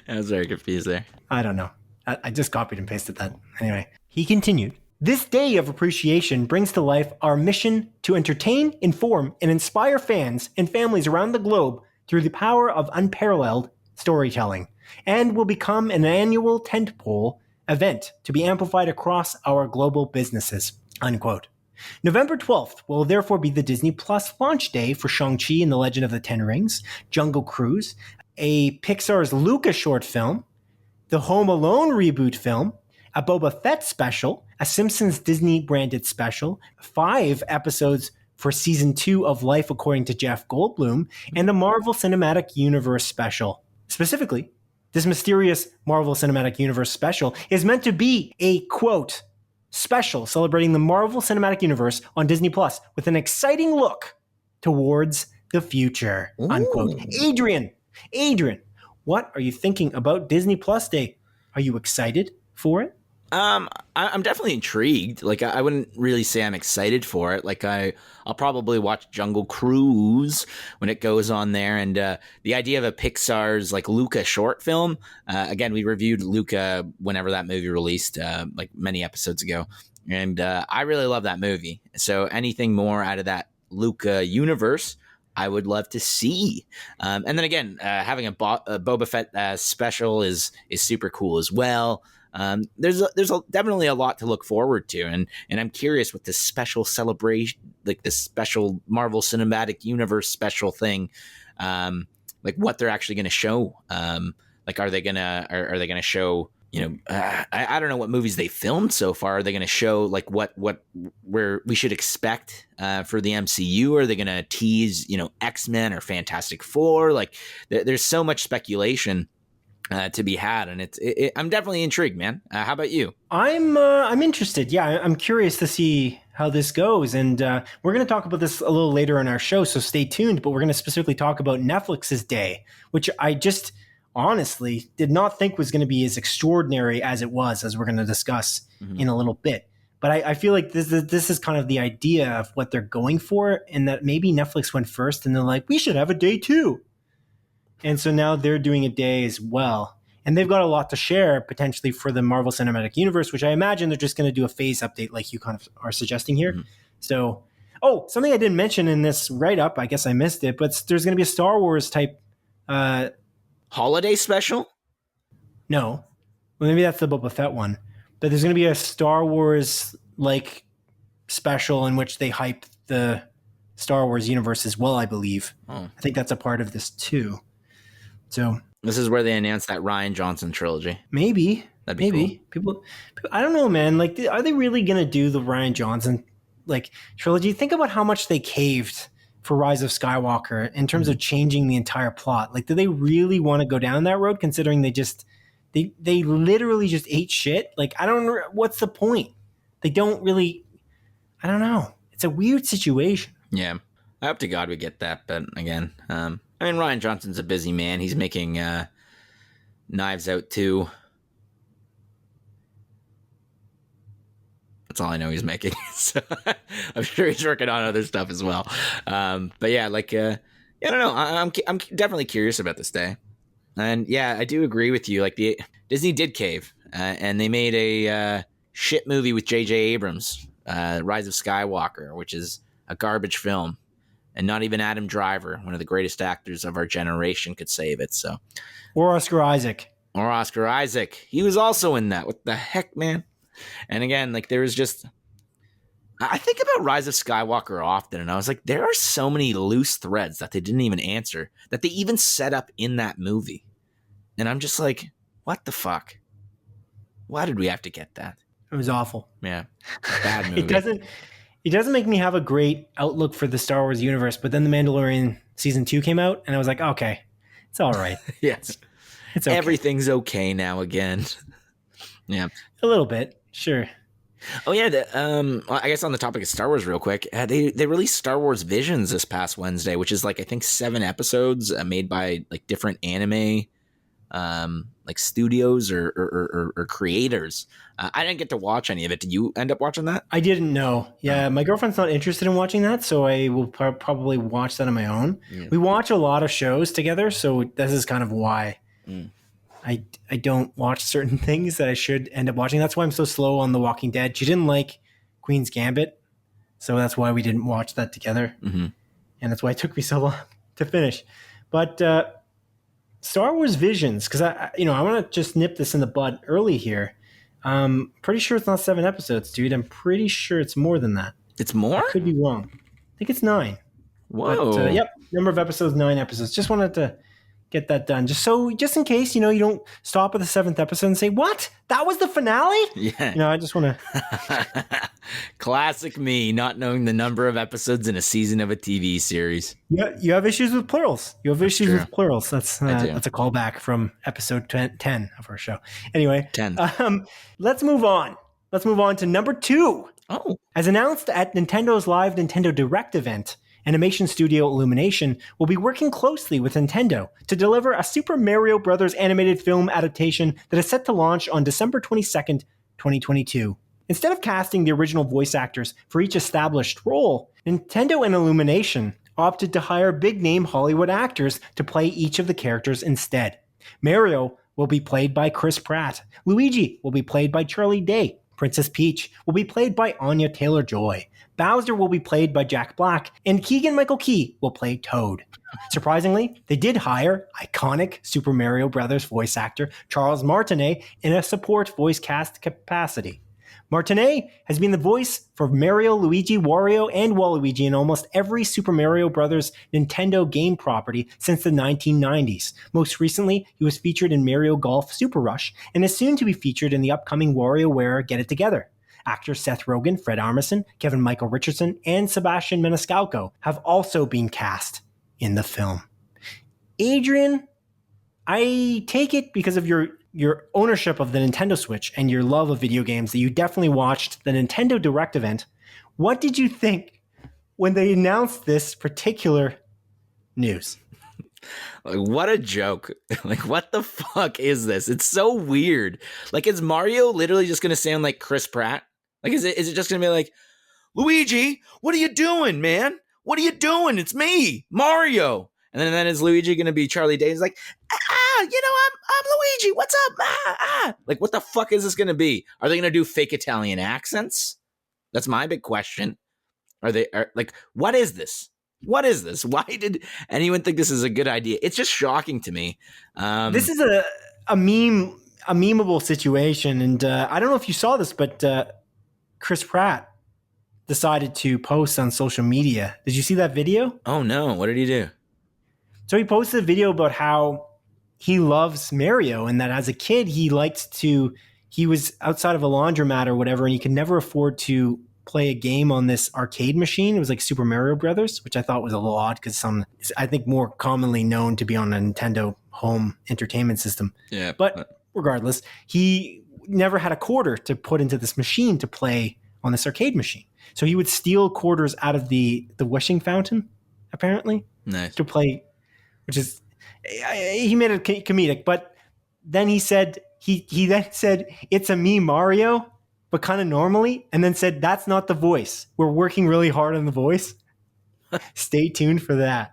S2: was very confused there.
S1: I don't know. I just copied and pasted that. Anyway, he continued, "This day of appreciation brings to life our mission to entertain, inform, and inspire fans and families around the globe through the power of unparalleled storytelling, and will become an annual tentpole event to be amplified across our global businesses," unquote. November 12th will therefore be the Disney Plus launch day for Shang-Chi and the Legend of the Ten Rings, Jungle Cruise, a Pixar's Luca short film, the Home Alone reboot film, a Boba Fett special, a Simpsons Disney-branded special, 5 episodes for Season 2 of Life According to Jeff Goldblum, and a Marvel Cinematic Universe special. Specifically, this mysterious Marvel Cinematic Universe special is meant to be a, quote, special celebrating the Marvel Cinematic Universe on Disney Plus with an exciting look towards the future, unquote. Adrian, what are you thinking about Disney Plus Day? Are you excited for it?
S2: I'm definitely intrigued. Like, I wouldn't really say I'm excited for it. Like, I'll probably watch Jungle Cruise when it goes on there. And the idea of a Pixar's like Luca short film. Again, we reviewed Luca whenever that movie released, like many episodes ago, and I really love that movie. So anything more out of that Luca universe, I would love to see. And then again, having a Boba Fett special is super cool as well. There's definitely a lot to look forward to, and I'm curious with this special celebration, like this special Marvel Cinematic Universe special thing. like what they're actually going to show. Like, are they gonna show, I don't know what movies they filmed so far. Are they going to show like what where we should expect for the MCU? Are they going to tease, X-Men or Fantastic Four? Like, there's so much speculation to be had, and I'm definitely intrigued, man. How about you?
S1: I'm interested. Yeah, I'm curious to see how this goes, and we're going to talk about this a little later in our show, so stay tuned. But we're going to specifically talk about Netflix's day, which I just honestly did not think was going to be as extraordinary as it was, as we're going to discuss in a little bit. But I feel like this is kind of the idea of what they're going for, and that maybe Netflix went first, and they're like, we should have a day too. And so now they're doing a day as well. And they've got a lot to share potentially for the Marvel Cinematic Universe, which I imagine they're just going to do a phase update like you kind of are suggesting here. Mm-hmm. So, something I didn't mention in this write-up, I guess I missed it, but there's going to be a Star Wars type...
S2: holiday special?
S1: No. Well, maybe that's the Boba Fett one. But there's going to be a Star Wars like special in which they hype the Star Wars universe as well, I believe. I think that's a part of this too. So
S2: this is where they announced that Rian Johnson trilogy.
S1: Maybe.
S2: That'd be
S1: cool. People, I don't know, man. Like, are they really going to do the Rian Johnson like trilogy? Think about how much they caved for Rise of Skywalker in terms of changing the entire plot. Like, do they really want to go down that road, considering they literally just ate shit? Like, I don't know. What's the point? They don't really, I don't know. It's a weird situation.
S2: Yeah. I hope to God we get that. But again, Rian Johnson's a busy man. He's making Knives Out 2. That's all I know he's making. So I'm sure he's working on other stuff as well. But yeah, like, I don't know. I'm definitely curious about this day. And yeah, I do agree with you. Like, Disney did cave, and they made a shit movie with J.J. Abrams, Rise of Skywalker, which is a garbage film. And not even Adam Driver, one of the greatest actors of our generation, could save it. So,
S1: or Oscar Isaac.
S2: He was also in that. What the heck, man? And again, like, there was just... I think about Rise of Skywalker often, and I was like, there are so many loose threads that they didn't even answer, that they even set up in that movie. And I'm just like, what the fuck? Why did we have to get that?
S1: It was awful.
S2: Yeah. Bad movie.
S1: It doesn't make me have a great outlook for the Star Wars universe, but then The Mandalorian Season 2 came out, and I was like, okay, it's all right.
S2: Yes.
S1: It's okay.
S2: Everything's okay now again. Yeah.
S1: A little bit, sure.
S2: Oh, yeah. I guess on the topic of Star Wars real quick, they released Star Wars Visions this past Wednesday, which is like, I think 7 episodes made by like different anime like studios or creators. I didn't get to watch any of it. Did you end up watching that?
S1: I didn't know. Yeah, my girlfriend's not interested in watching that, so I will probably watch that on my own. Yeah. We watch a lot of shows together, so this is kind of why I don't watch certain things that I should end up watching. That's why I'm so slow on The Walking Dead. She didn't like Queen's Gambit, so that's why we didn't watch that together. Mm-hmm. And that's why it took me so long to finish. But Star Wars Visions, because I want to just nip this in the bud early here. Pretty sure it's not 7 episodes, dude. I'm pretty sure it's more than that.
S2: It's more?
S1: I could be wrong. I think it's 9.
S2: Whoa.
S1: But, yep, number of episodes, 9 episodes. Just wanted to get that done. Just in case, you don't stop at the 7th episode and say, what? That was the finale?
S2: Yeah.
S1: I just want to...
S2: Classic me, not knowing the number of episodes in a season of a TV series.
S1: Yeah, you have issues with plurals. That's a callback from episode 10 of our show. Anyway,
S2: 10.
S1: Let's move on. Let's move on to number 2.
S2: Oh.
S1: As announced at Nintendo's live Nintendo Direct event, animation studio Illumination will be working closely with Nintendo to deliver a Super Mario Bros. Animated film adaptation that is set to launch on December 22nd, 2022. Instead of casting the original voice actors for each established role, Nintendo and Illumination opted to hire big-name Hollywood actors to play each of the characters instead. Mario will be played by Chris Pratt. Luigi will be played by Charlie Day. Princess Peach will be played by Anya Taylor-Joy. Bowser will be played by Jack Black. And Keegan-Michael Key will play Toad. Surprisingly, they did hire iconic Super Mario Bros. Voice actor Charles Martinet in a support voice cast capacity. Martinet has been the voice for Mario, Luigi, Wario, and Waluigi in almost every Super Mario Bros. Nintendo game property since the 1990s. Most recently, he was featured in Mario Golf Super Rush and is soon to be featured in the upcoming WarioWare Get It Together. Actors Seth Rogen, Fred Armisen, Kevin Michael Richardson, and Sebastian Maniscalco have also been cast in the film. Adrian, I take it because of your ownership of the Nintendo Switch and your love of video games that you definitely watched the Nintendo Direct event. What did you think when they announced this particular news?
S2: Like, what a joke. Like, what the fuck is this? It's so weird. Like, is Mario literally just going to sound like Chris Pratt? Like, is it just going to be like, Luigi, what are you doing, man? What are you doing? It's me, Mario. And then is Luigi going to be Charlie Day? He's like, I'm Luigi. What's up? Like, what the fuck is this going to be? Are they going to do fake Italian accents? That's my big question. Like, what is this? What is this? Why did anyone think this is a good idea? It's just shocking to me.
S1: This is a memeable situation. And I don't know if you saw this, but Chris Pratt decided to post on social media. Did you see that video?
S2: Oh, no. What did he do?
S1: So he posted a video about how he loves Mario and that as a kid, he was outside of a laundromat or whatever, and he could never afford to play a game on this arcade machine. It was like Super Mario Brothers, which I thought was a little odd because I think more commonly known to be on a Nintendo home entertainment system.
S2: Yeah.
S1: But regardless, he never had a quarter to put into this machine to play on this arcade machine. So he would steal quarters out of the wishing fountain, apparently.
S2: Nice.
S1: To play, which is, he made it comedic, but then he said, he then said, it's a me, Mario, but kind of normally, and then said, that's not the voice. We're working really hard on the voice. Stay tuned for that.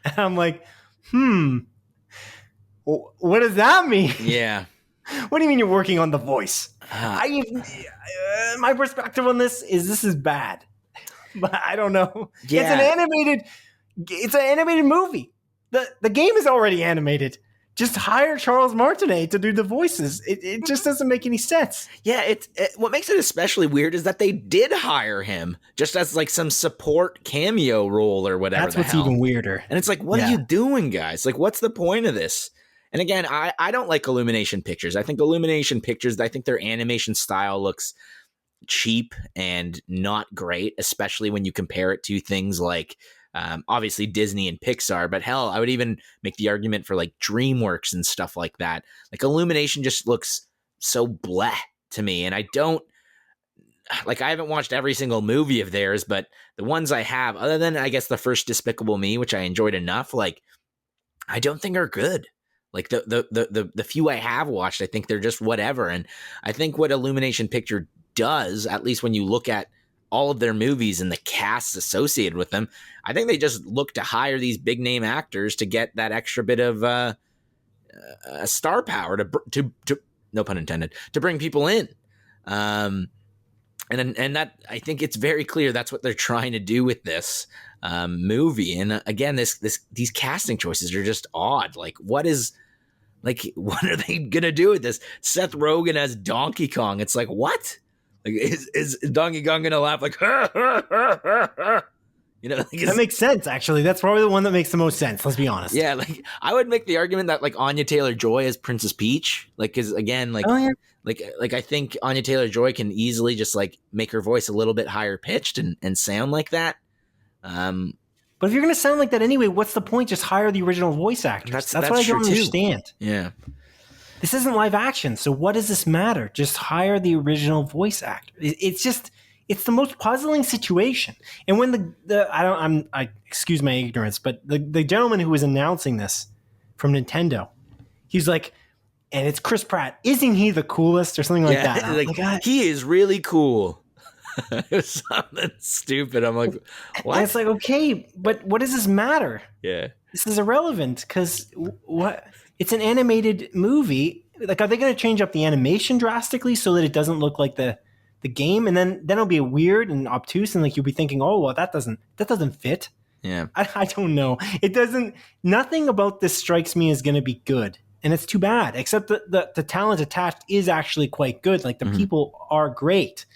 S1: And I'm like, what does that mean?
S2: Yeah.
S1: What do you mean you're working on the voice? My perspective on this is bad, but I don't know.
S2: Yeah.
S1: It's an animated movie. The game is already animated. Just hire Charles Martinet to do the voices. It just doesn't make any sense.
S2: Yeah, what makes it especially weird is that they did hire him just as like some support cameo role or whatever.
S1: That's what's even weirder.
S2: And it's like, what are you doing, guys? Like, what's the point of this? And again, I don't like Illumination Pictures. I think their animation style looks cheap and not great, especially when you compare it to things like obviously Disney and Pixar, but hell, I would even make the argument for like DreamWorks and stuff like that. Like Illumination just looks so bleh to me. And I haven't watched every single movie of theirs, but the ones I have, other than I guess the first Despicable Me, which I enjoyed enough, like I don't think are good. Like the few I have watched, I think they're just whatever. And I think what Illumination Picture does, at least when you look at all of their movies and the casts associated with them, I think they just look to hire these big name actors to get that extra bit of star power to no pun intended, to bring people in. And that, I think it's very clear that's what they're trying to do with this movie. And again, these casting choices are just odd. What are they gonna do with this? Seth Rogen as Donkey Kong. It's like, what? Like, is Donkey Kong gonna laugh like, you know? Like,
S1: that makes sense. Actually, that's probably the one that makes the most sense. Let's be honest.
S2: Yeah, like I would make the argument that like Anya Taylor-Joy as Princess Peach, like, because again, like, like I think Anya Taylor-Joy can easily just like make her voice a little bit higher pitched and sound like that.
S1: But if you're gonna sound like that anyway, what's the point? Just hire the original voice actors. That's what I don't understand.
S2: Yeah.
S1: This isn't live action, so what does this matter? Just hire the original voice actor. It's the most puzzling situation. And when I excuse my ignorance, but the gentleman who was announcing this from Nintendo, he's like, and it's Chris Pratt. Isn't he the coolest or something like that?
S2: Like, he is really cool. It was something stupid. I'm like, what?
S1: And it's like, okay, but what does this matter?
S2: Yeah.
S1: This is irrelevant because what? It's an animated movie. Like, are they going to change up the animation drastically so that it doesn't look like the game? And then it'll be weird and obtuse, and like you'll be thinking, oh, well, that doesn't fit.
S2: Yeah.
S1: I don't know. It doesn't. Nothing about this strikes me as going to be good. and it's too bad. Except the talent attached is actually quite good. Like the people are great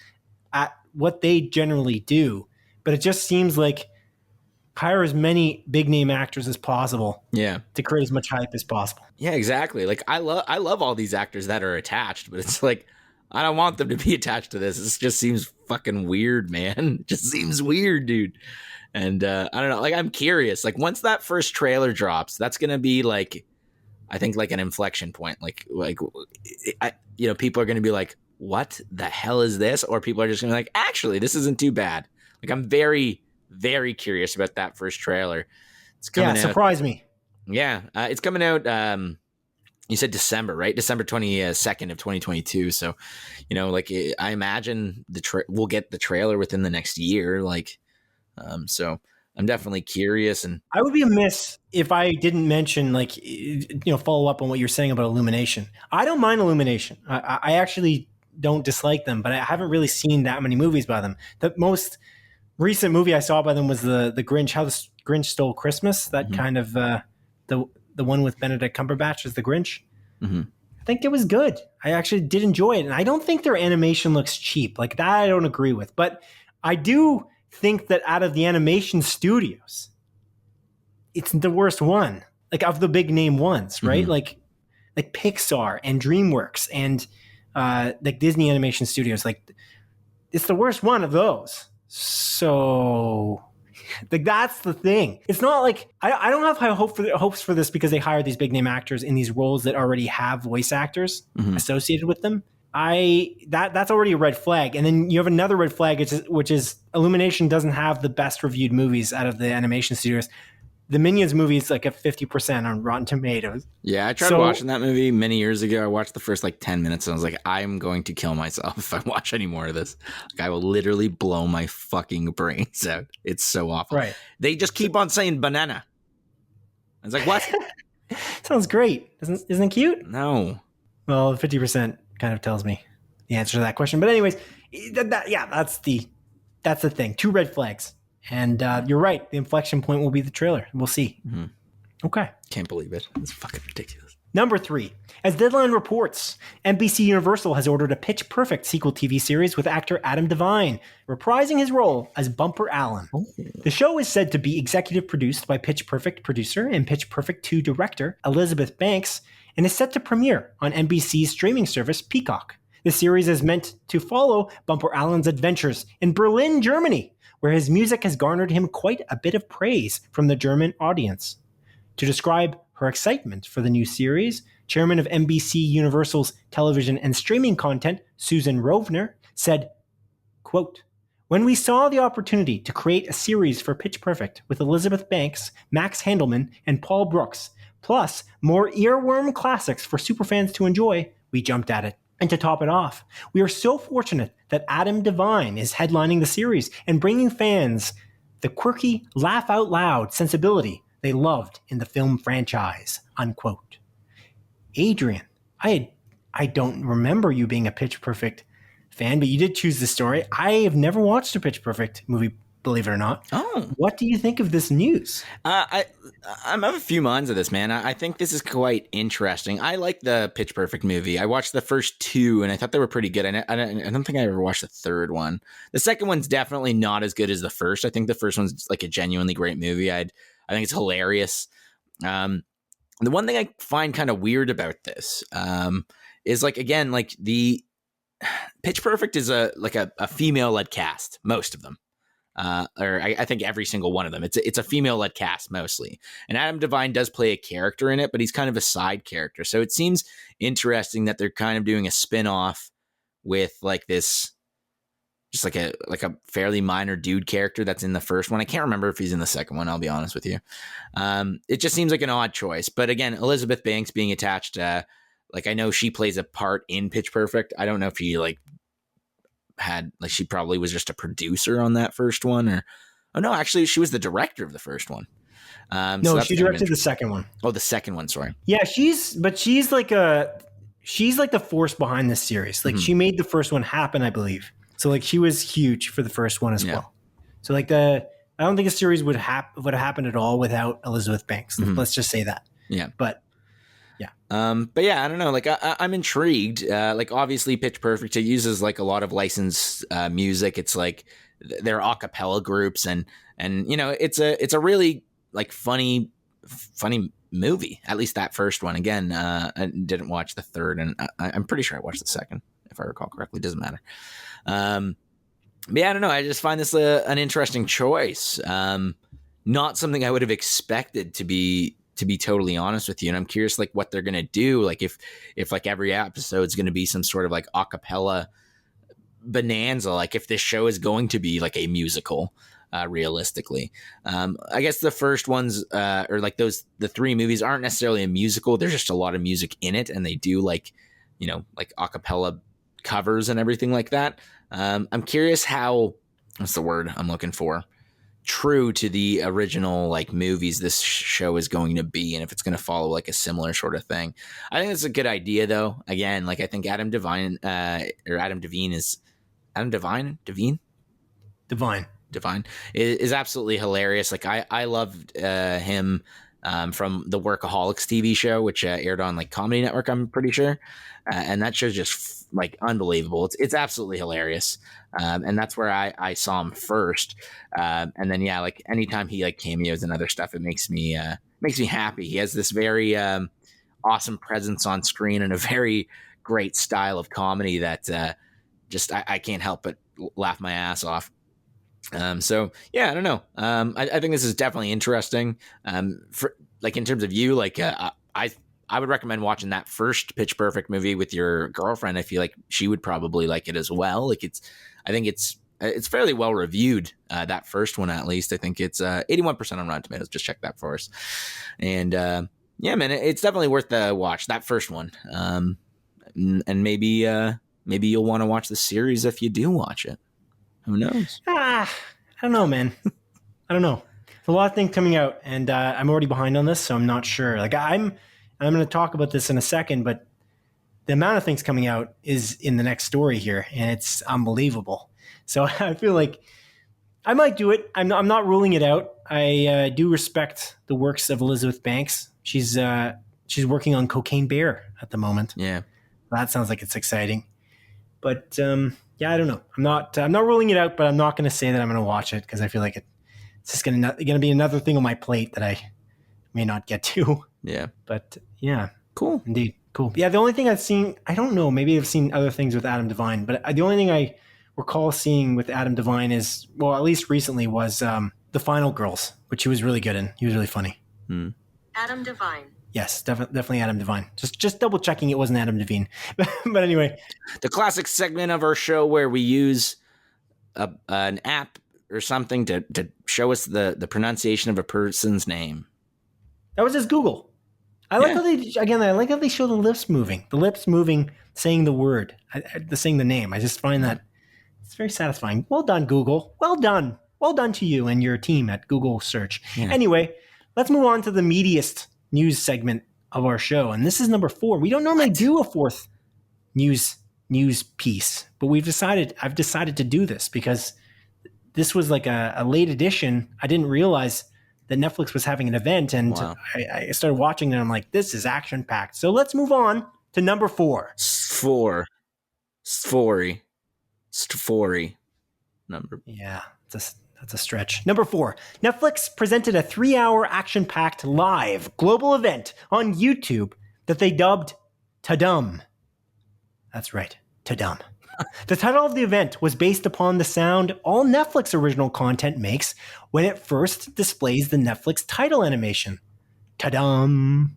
S1: at what they generally do, but it just seems like hire as many big name actors as possible.
S2: Yeah.
S1: To create as much hype as possible.
S2: Yeah, exactly. Like I love all these actors that are attached, but it's like I don't want them to be attached to this. This just seems fucking weird, man. It just seems weird, dude. And I don't know. Like I'm curious. Like once that first trailer drops, that's gonna be like, I think like an inflection point. People are gonna be like, "What the hell is this?" Or people are just gonna be like, "Actually, this isn't too bad." Like I'm very, very curious about that first trailer. It's coming out.
S1: Surprise me.
S2: Yeah, it's coming out. You said December, right? December 22nd of 2022. So, I imagine we'll get the trailer within the next year. So I'm definitely curious. And
S1: I would be amiss if I didn't mention, follow up on what you're saying about Illumination. I don't mind Illumination. I actually don't dislike them, but I haven't really seen that many movies by them. The most recent movie I saw by them was the Grinch, How the Grinch Stole Christmas. That kind of the one with Benedict Cumberbatch as the Grinch. I think it was good. I actually did enjoy it, and I don't think their animation looks cheap. Like that, I don't agree with, but I do think that out of the animation studios, it's the worst one. Like of the big name ones, right? Like Pixar and DreamWorks and like Disney Animation Studios. Like it's the worst one of those. So like that's the thing. It's not like I don't have high hopes for this because they hire these big name actors in these roles that already have voice actors associated with them. That's already a red flag. And then you have another red flag, which is Illumination doesn't have the best reviewed movies out of the animation studios. The Minions movie is like a 50% on Rotten Tomatoes.
S2: Yeah, I tried watching that movie many years ago. I watched the first 10 minutes and I was like, I'm going to kill myself if I watch any more of this. Like, I will literally blow my fucking brains out. It's so awful.
S1: Right.
S2: They just keep on saying banana. I was like, what?
S1: Sounds great. Isn't it cute?
S2: No.
S1: Well, 50% kind of tells me the answer to that question. But anyways, that's the thing. 2 red flags. And you're right. The inflection point will be the trailer. We'll see. Okay.
S2: Can't believe it. It's fucking ridiculous.
S1: Number 3. As Deadline reports, NBC Universal has ordered a Pitch Perfect sequel TV series with actor Adam Devine reprising his role as Bumper Allen. Oh. The show is said to be executive produced by Pitch Perfect producer and Pitch Perfect 2 director Elizabeth Banks and is set to premiere on NBC's streaming service Peacock. The series is meant to follow Bumper Allen's adventures in Berlin, Germany, where his music has garnered him quite a bit of praise from the German audience. To describe her excitement for the new series, chairman of NBC Universal's television and streaming content, Susan Rovner, said, quote, "When we saw the opportunity to create a series for Pitch Perfect with Elizabeth Banks, Max Handelman, and Paul Brooks, plus more earworm classics for superfans to enjoy, we jumped at it. And to top it off, we are so fortunate that Adam Devine is headlining the series and bringing fans the quirky, laugh-out-loud sensibility they loved in the film franchise," unquote. Adrian, I don't remember you being a Pitch Perfect fan, but you did choose the story. I have never watched a Pitch Perfect movie, believe it or not.
S2: Oh.
S1: What do you think of this news?
S2: I'm of a few minds of this, man. I think this is quite interesting. I like the Pitch Perfect movie. I watched the first 2, and I thought they were pretty good. I don't think I ever watched the third one. The second one's definitely not as good as the first. I think the first one's like a genuinely great movie. I think it's hilarious. The one thing I find kind of weird about this is the Pitch Perfect is a female-led cast, most of them. I think every single one of them. It's a female-led cast mostly. And Adam Devine does play a character in it, but he's kind of a side character. So it seems interesting that they're kind of doing a spin-off with this just like a fairly minor dude character that's in the first one. I can't remember if he's in the second one, I'll be honest with you. It just seems like an odd choice. But again, Elizabeth Banks being attached, I know she plays a part in Pitch Perfect. I don't know if she she probably was just a producer on that first one, or actually she was the director of the first one.
S1: No, she directed the second one.
S2: Oh, the second one, sorry.
S1: Yeah, she's like the force behind this series. Like she made the first one happen, I believe. So she was huge for the first one as well. So I don't think a series would have happened at all without Elizabeth Banks. Let's just say that.
S2: Yeah.
S1: But Yeah.
S2: But yeah, I don't know. Like I'm intrigued. Like obviously Pitch Perfect, it uses like a lot of licensed music. It's like they're a cappella groups and you know, it's a really like funny movie. At least that first one. Again, I didn't watch the third, and I'm pretty sure I watched the second, if I recall correctly. Doesn't matter. But yeah, I don't know. I just find this an interesting choice. Not something I would have expected to be totally honest with you. And I'm curious like what they're going to do. Like if like every episode is going to be some sort of like a cappella bonanza, like if this show is going to be like a musical, realistically. I guess the first ones, or like the three movies aren't necessarily a musical. There's just a lot of music in it. And they do like, you know, like a cappella covers and everything like that. I'm curious how, what's the word I'm looking for? True to the original like movies this show is going to be, and if it's going to follow like a similar sort of thing. I think it's a good idea though. Again, like I think Adam Devine is absolutely hilarious. Like I loved him from the Workaholics TV show, which aired on like Comedy Network, I'm pretty sure, and that show's just like unbelievable. It's absolutely hilarious, and that's where I saw him first. And then yeah, like anytime he like cameos and other stuff, it makes me happy. He has this very awesome presence on screen and a very great style of comedy that just I can't help but laugh my ass off. So yeah, I don't know. I think this is definitely interesting. For like in terms of you, like I would recommend watching that first Pitch Perfect movie with your girlfriend. I feel like she would probably like it as well. Like I think it's fairly well reviewed. That first one, at least, I think it's 81% on Rotten Tomatoes. Just check that for us. And yeah, man, it's definitely worth the watch. That first one. And maybe you'll want to watch the series if you do watch it. Who knows?
S1: I don't know, man. I don't know. There's a lot of things coming out, and I'm already behind on this, so I'm not sure. Like I'm going to talk about this in a second, but the amount of things coming out is in the next story here, and it's unbelievable. So I feel like I might do it. I'm not ruling it out. I do respect the works of Elizabeth Banks. She's working on Cocaine Bear at the moment.
S2: Yeah,
S1: that sounds like it's exciting. But yeah, I don't know. I'm not ruling it out, but I'm not going to say that I'm going to watch it because I feel like it's just going to be another thing on my plate that I may not get to.
S2: Yeah.
S1: But yeah,
S2: cool.
S1: Indeed, cool. Yeah, the only thing I've seen, I don't know, maybe I've seen other things with Adam Devine, but the only thing I recall seeing with Adam Devine is, well, at least recently, was The Final Girls, which he was really good in. He was really funny.
S3: Adam Devine.
S1: Yes, definitely Adam Devine. Just double checking it wasn't Adam Devine. But anyway.
S2: The classic segment of our show where we use an app or something to show us the pronunciation of a person's name.
S1: That was just Google. I like how they show the lips moving, saying the word, saying the name. I just find that it's very satisfying. Well done, Google. Well done to you and your team at Google Search. Yeah. Anyway, let's move on to the meatiest news segment of our show, and this is number 4. We don't normally do a fourth news piece, but I've decided to do this because this was like a late edition. I didn't realize that Netflix was having an event, and wow. I started watching it, and I'm like, this is action packed. So let's move on to number 4.
S2: Story number.
S1: Yeah, that's a stretch. Number 4, Netflix presented a 3-hour action-packed live global event on YouTube that they dubbed TUDUM. That's right, TUDUM. The title of the event was based upon the sound all Netflix original content makes when it first displays the Netflix title animation. TUDUM.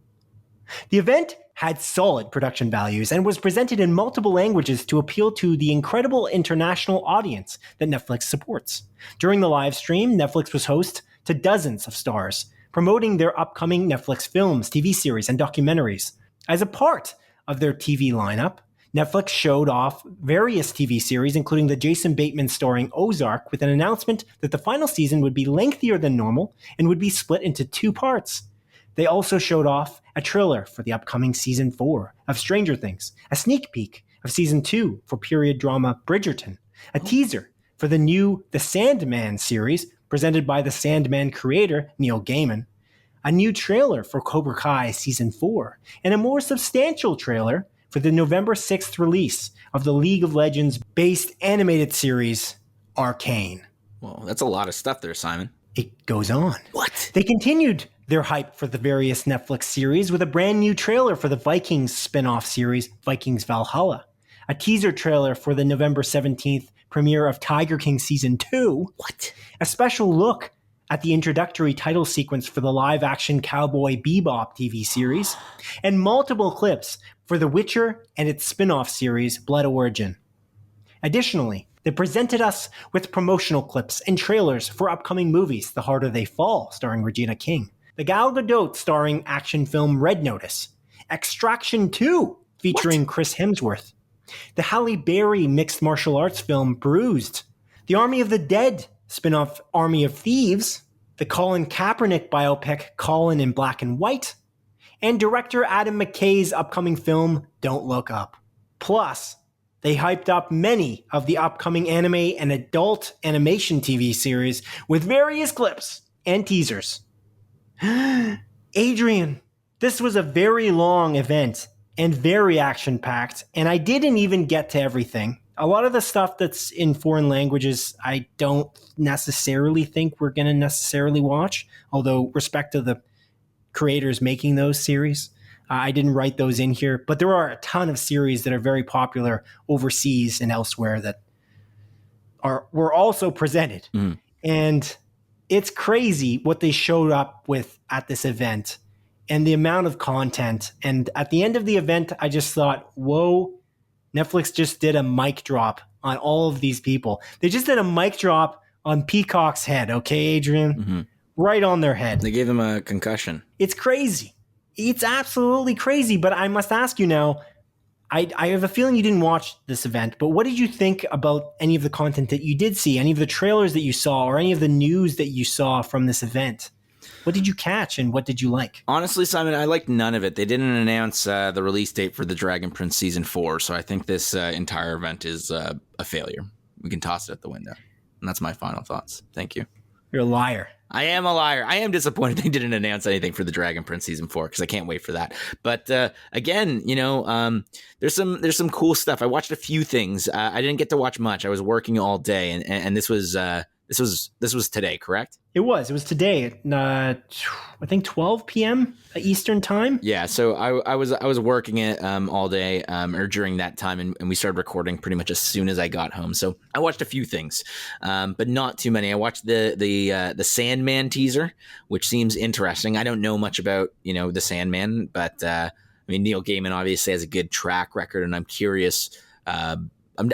S1: The event had solid production values and was presented in multiple languages to appeal to the incredible international audience that Netflix supports. During the live stream, Netflix was host to dozens of stars, promoting their upcoming Netflix films, TV series, and documentaries. As a part of their TV lineup, Netflix showed off various TV series, including the Jason Bateman starring Ozark, with an announcement that the final season would be lengthier than normal and would be split into 2 parts. They also showed off a trailer for the upcoming season 4 of Stranger Things, a sneak peek of season 2 for period drama Bridgerton, a teaser for the Sandman series presented by the Sandman creator Neil Gaiman, a new trailer for Cobra Kai Season 4, and a more substantial trailer for the November 6th release of the League of Legends-based animated series, Arcane.
S2: Well, that's a lot of stuff there, Simon.
S1: It goes on.
S2: What?
S1: They continued their hype for the various Netflix series with a brand new trailer for the Vikings spin-off series, Vikings Valhalla, a teaser trailer for the November 17th premiere of Tiger King Season 2,
S2: What?
S1: a special look at the introductory title sequence for the live-action Cowboy Bebop TV series, and multiple clips for The Witcher and its spin-off series, Blood Origin. Additionally, they presented us with promotional clips and trailers for upcoming movies, The Harder They Fall, starring Regina King, the Gal Gadot starring action film Red Notice, Extraction 2, featuring Chris Hemsworth, the Halle Berry mixed martial arts film Bruised, the Army of the Dead spin-off Army of Thieves, the Colin Kaepernick biopic Colin in Black and White, and director Adam McKay's upcoming film Don't Look Up. Plus, they hyped up many of the upcoming anime and adult animation TV series with various clips and teasers. Adrian, this was a very long event and very action-packed, and I didn't even get to everything. A lot of the stuff that's in foreign languages, I don't necessarily think we're going to necessarily watch, although respect to the creators making those series. I didn't write those in here, but there are a ton of series that are very popular overseas and elsewhere that were also presented.
S2: Mm.
S1: And it's crazy what they showed up with at this event and the amount of content. And at the end of the event, I just thought, whoa, Netflix just did a mic drop on all of these people. They just did a mic drop on Peacock's head, okay, Adrian?
S2: Mm-hmm.
S1: Right on their head.
S2: They gave him a concussion.
S1: It's crazy. It's absolutely crazy. But I must ask you now, I have a feeling you didn't watch this event, but what did you think about any of the content that you did see, any of the trailers that you saw, or any of the news that you saw from this event? What did you catch and what did you like?
S2: Honestly, Simon, I liked none of it. They didn't announce the release date for the Dragon Prince Season 4, so I think this entire event is a failure. We can toss it out the window. And that's my final thoughts. Thank you.
S1: You're a liar.
S2: I am a liar. I am disappointed they didn't announce anything for the Dragon Prince Season 4 because I can't wait for that. But again, there's some cool stuff. I watched a few things. I didn't get to watch much. I was working all day, and this was today, correct?
S1: It was today at I think 12 p.m. Eastern time.
S2: Yeah, so I was working it all day or during that time, and we started recording pretty much as soon as I got home. So I watched a few things, but not too many. I watched the Sandman teaser, which seems interesting. I don't know much about the Sandman, but Neil Gaiman obviously has a good track record, and I'm curious.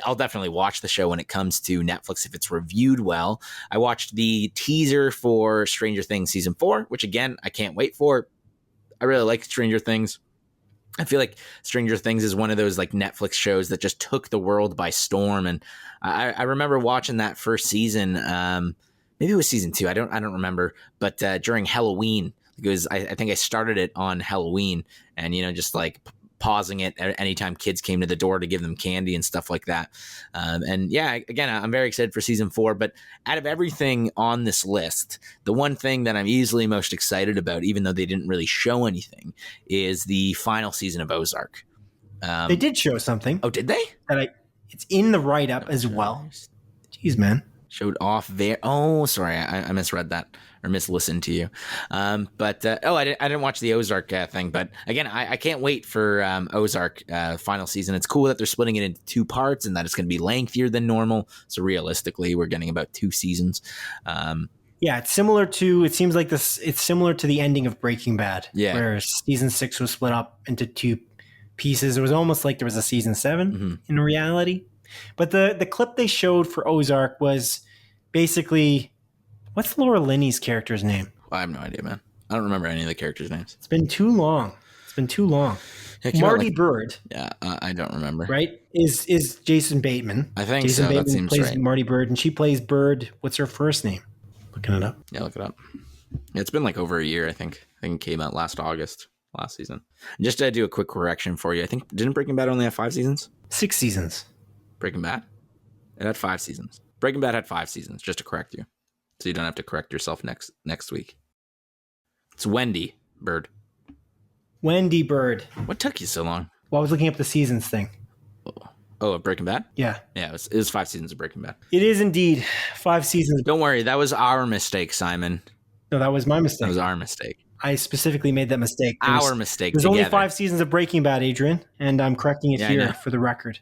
S2: I'll definitely watch the show when it comes to Netflix if it's reviewed well. I watched the teaser for Stranger Things Season 4, which again, I can't wait for. I really like Stranger Things. I feel like Stranger Things is one of those like Netflix shows that just took the world by storm. And I remember watching that first season. Maybe it was season 2. I don't remember. But during Halloween, because I think I started it on Halloween, and just like pausing it anytime kids came to the door to give them candy and stuff like that. And yeah, again, I'm very excited for season 4, but out of everything on this list, the one thing that I'm easily most excited about, even though they didn't really show anything, is the final season of Ozark.
S1: They did show something.
S2: Oh, did they?
S1: It's in the write-up as well. Jeez, man.
S2: Showed off there. Oh, sorry, I misread that or mislistened to you. I didn't watch the Ozark thing. But again, I can't wait for Ozark final season. It's cool that they're splitting it into 2 parts and that it's going to be lengthier than normal. So realistically, we're getting about 2 seasons.
S1: Yeah, it's similar to. It seems like this. It's similar to the ending of Breaking Bad.
S2: Yeah,
S1: where season 6 was split up into 2 pieces. It was almost like there was a season 7 in reality. But the clip they showed for Ozark was basically, what's Laura Linney's character's name?
S2: I have no idea, man. I don't remember any of the characters' names.
S1: It's been too long. Marty Byrde.
S2: Yeah, I don't remember.
S1: Right? Is Jason Bateman.
S2: I think
S1: Jason
S2: so.
S1: Bateman
S2: That seems
S1: plays
S2: right.
S1: Marty Byrde, and she plays Byrde. What's her first name? Looking it up.
S2: Yeah, look it up. It's been like over a year, I think. I think it came out last season. And just to do a quick correction for you, I think, didn't Breaking Bad only have 5 seasons?
S1: 6 seasons.
S2: Breaking Bad? It had 5 seasons. Breaking Bad had 5 seasons, just to correct you. So you don't have to correct yourself next week. It's Wendy Bird.
S1: Wendy Bird.
S2: What took you so long?
S1: Well, I was looking up the seasons thing.
S2: Oh, Breaking Bad?
S1: Yeah.
S2: Yeah, it was 5 seasons of Breaking Bad.
S1: It is indeed 5 seasons.
S2: Don't worry, that was our mistake, Simon.
S1: No, that was my mistake.
S2: That was our mistake.
S1: I specifically made that mistake.
S2: Our mistake.
S1: There's
S2: together.
S1: only 5 seasons of Breaking Bad, Adrian, and I'm correcting it here for the record,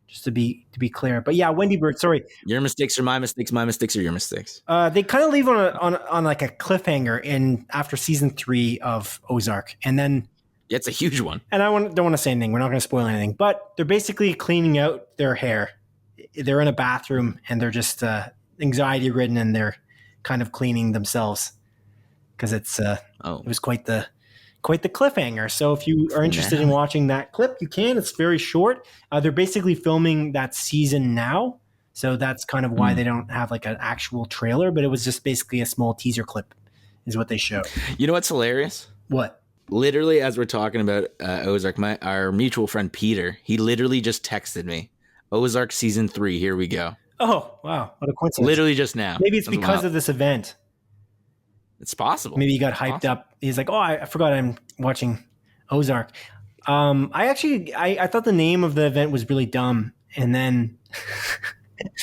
S1: just to be clear. But yeah, Wendy Bird. Sorry,
S2: your mistakes are my mistakes. My mistakes are your mistakes.
S1: They kind of leave on like a cliffhanger after season 3 of Ozark, and then
S2: it's a huge one.
S1: And I don't want to say anything. We're not going to spoil anything, but they're basically cleaning out their hair. They're in a bathroom and they're just anxiety ridden, and they're kind of cleaning themselves because it was quite the cliffhanger. So if you are interested in watching that clip, you can. It's very short. They're basically filming that season now, so that's kind of why they don't have like an actual trailer. But it was just basically a small teaser clip, is what they showed.
S2: You know what's hilarious?
S1: What?
S2: Literally, as we're talking about Ozark, our mutual friend Peter, he literally just texted me, Ozark season 3, here we go.
S1: Oh, wow. What a coincidence.
S2: Literally just now.
S1: Maybe it's because of this event.
S2: It's possible.
S1: Maybe he got hyped up. He's like, oh, I forgot I'm watching Ozark. I thought the name of the event was really dumb. And then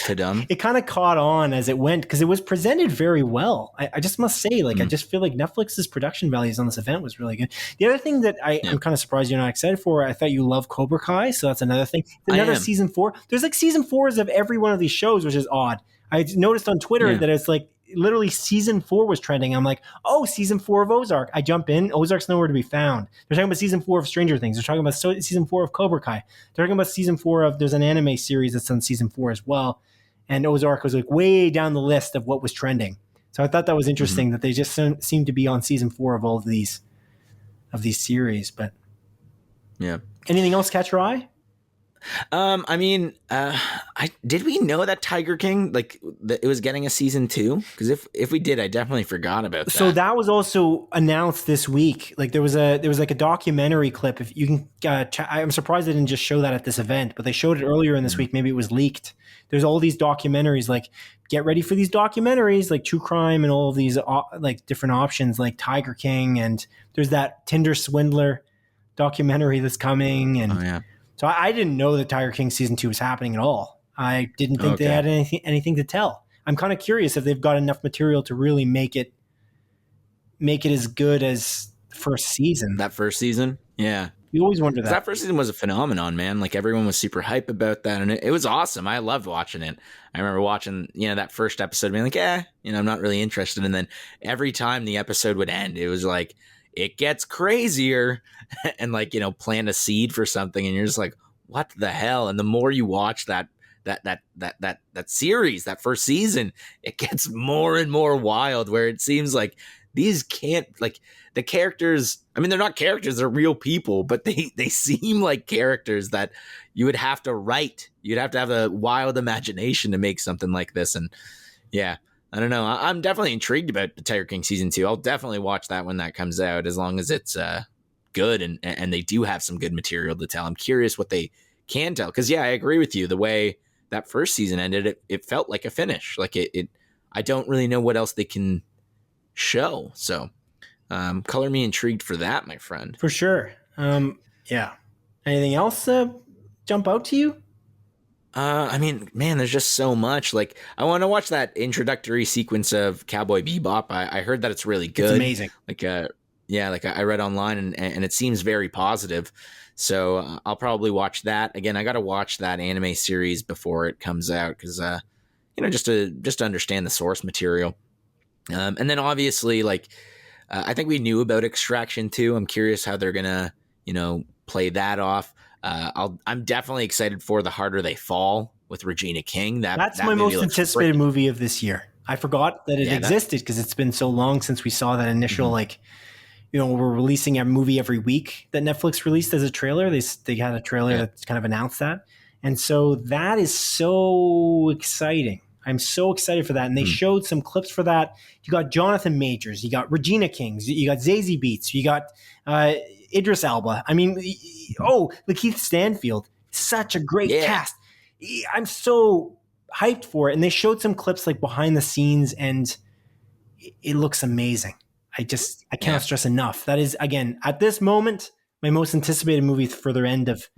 S2: TUDUM.
S1: It kind of caught on as it went because it was presented very well. I just must say, I just feel like Netflix's production values on this event was really good. The other thing that I'm kind of surprised you're not excited for, I thought you love Cobra Kai, so that's another thing. Another season 4. There's like season 4s of every one of these shows, which is odd. I noticed on Twitter that it's like literally season 4 was trending. I'm like, oh, season 4 of Ozark. I jump in. Ozark's nowhere to be found. They're talking about season 4 of Stranger Things. They're talking about season 4 of Cobra Kai. They're talking about season 4 of, there's an anime series that's on season 4 as well. And Ozark was like way down the list of what was trending. So I thought that was interesting that they just seem to be on season 4 of all of these series. But
S2: yeah,
S1: anything else catch your eye?
S2: Did we know that Tiger King, it was getting a season 2? Because if we did, I definitely forgot about that.
S1: So that was also announced this week. Like there was like a documentary clip. If you can, I'm surprised they didn't just show that at this event, but they showed it earlier in this week. Maybe it was leaked. There's all these documentaries. Like, get ready for these documentaries, like true crime and all of these like different options, like Tiger King, and there's that Tinder swindler documentary that's coming. And so I didn't know that Tiger King season 2 was happening at all. I didn't think they had anything to tell. I'm kind of curious if they've got enough material to really make it as good as the first season.
S2: That first season? Yeah.
S1: You always wonder that.
S2: That first season was a phenomenon, man. Like everyone was super hype about that, and it was awesome. I loved watching it. I remember watching, that first episode, being like, I'm not really interested. And then every time the episode would end, it was like, it gets crazier, and plant a seed for something, and you're just like, what the hell? And the more you watch that series, that first season, it gets more and more wild, where it seems like these the characters, they're not characters, they're real people, but they seem like characters that you would have to write. You'd have to have a wild imagination to make something like this. And yeah, I don't know. I'm definitely intrigued about the Tiger King season 2. I'll definitely watch that when that comes out, as long as it's good and they do have some good material to tell. I'm curious what they can tell. Because I agree with you. The way that first season ended, it felt like a finish. Like it I don't really know what else they can show. So color me intrigued for that, my friend.
S1: For sure. Yeah. Anything else jump out to you?
S2: Man, there's just so much. Like, I want to watch that introductory sequence of Cowboy Bebop. I heard that it's really good.
S1: It's amazing.
S2: I read online and it seems very positive. So I'll probably watch that. Again, I got to watch that anime series before it comes out because, just to understand the source material. And then obviously, I think we knew about Extraction too. I'm curious how they're gonna, play that off. I'm definitely excited for The Harder They Fall with Regina King.
S1: That's my most anticipated movie of this year. I forgot that it existed because it's been so long since we saw that initial we're releasing a movie every week that Netflix released as a trailer. They had a trailer that kind of announced that, and so that is so exciting. I'm so excited for that. And they showed some clips for that. You got Jonathan Majors, you got Regina King, you got Zazie Beetz, you got Idris Elba. Lakeith Stanfield, such a great cast. I'm so hyped for it. And they showed some clips behind the scenes, and it looks amazing. I cannot stress enough. That is, again, at this moment, my most anticipated movie for the end of,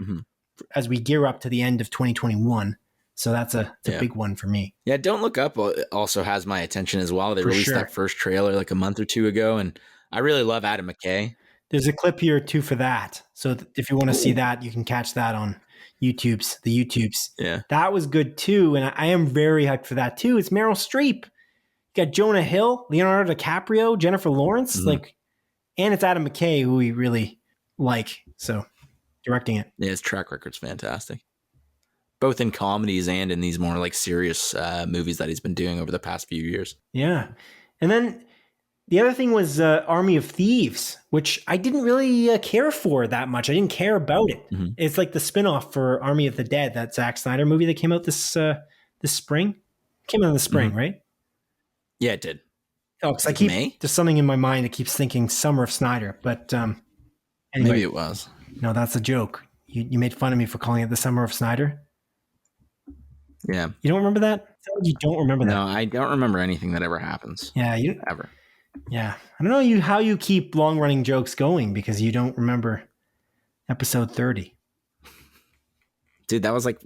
S1: as we gear up to the end of 2021. So that's a big one for me.
S2: Yeah, Don't Look Up also has my attention as well. They released that first trailer like a month or two ago, and I really love Adam McKay.
S1: There's a clip here too for that. So if you want to see that, you can catch that on the YouTubes. Yeah. That was good too. And I am very hyped for that too. It's Meryl Streep. You got Jonah Hill, Leonardo DiCaprio, Jennifer Lawrence, and it's Adam McKay, who we really like. So directing it.
S2: Yeah, his track record's fantastic. Both in comedies and in these more like serious movies that he's been doing over the past few years.
S1: Yeah. And then the other thing was Army of Thieves, which I didn't really care for that much. I didn't care about it. It's like the spinoff for Army of the Dead, that Zack Snyder movie that came out this spring. It came out in the spring, right?
S2: Yeah, it did.
S1: Oh, because there's something in my mind that keeps thinking Summer of Snyder. But anyway,
S2: maybe it was.
S1: No, that's a joke. You made fun of me for calling it the Summer of Snyder.
S2: Yeah.
S1: You don't remember that? You don't remember that?
S2: No, I don't remember anything that ever happens.
S1: Yeah,
S2: ever.
S1: Yeah. I don't know how you keep long-running jokes going because you don't remember episode 30.
S2: Dude, that was like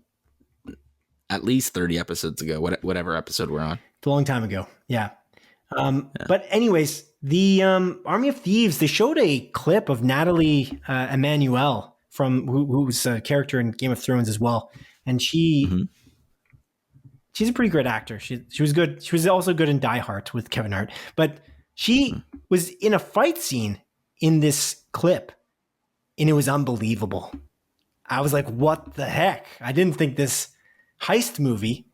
S2: at least 30 episodes ago, whatever episode we're on.
S1: It's a long time ago. Yeah. But anyways, the Army of Thieves, they showed a clip of Natalie Emmanuel who's a character in Game of Thrones as well. And she's a pretty great actor. She was good. She was also good in Die Hard with Kevin Hart. But she was in a fight scene in this clip, and it was unbelievable. I was like, what the heck? I didn't think this heist movie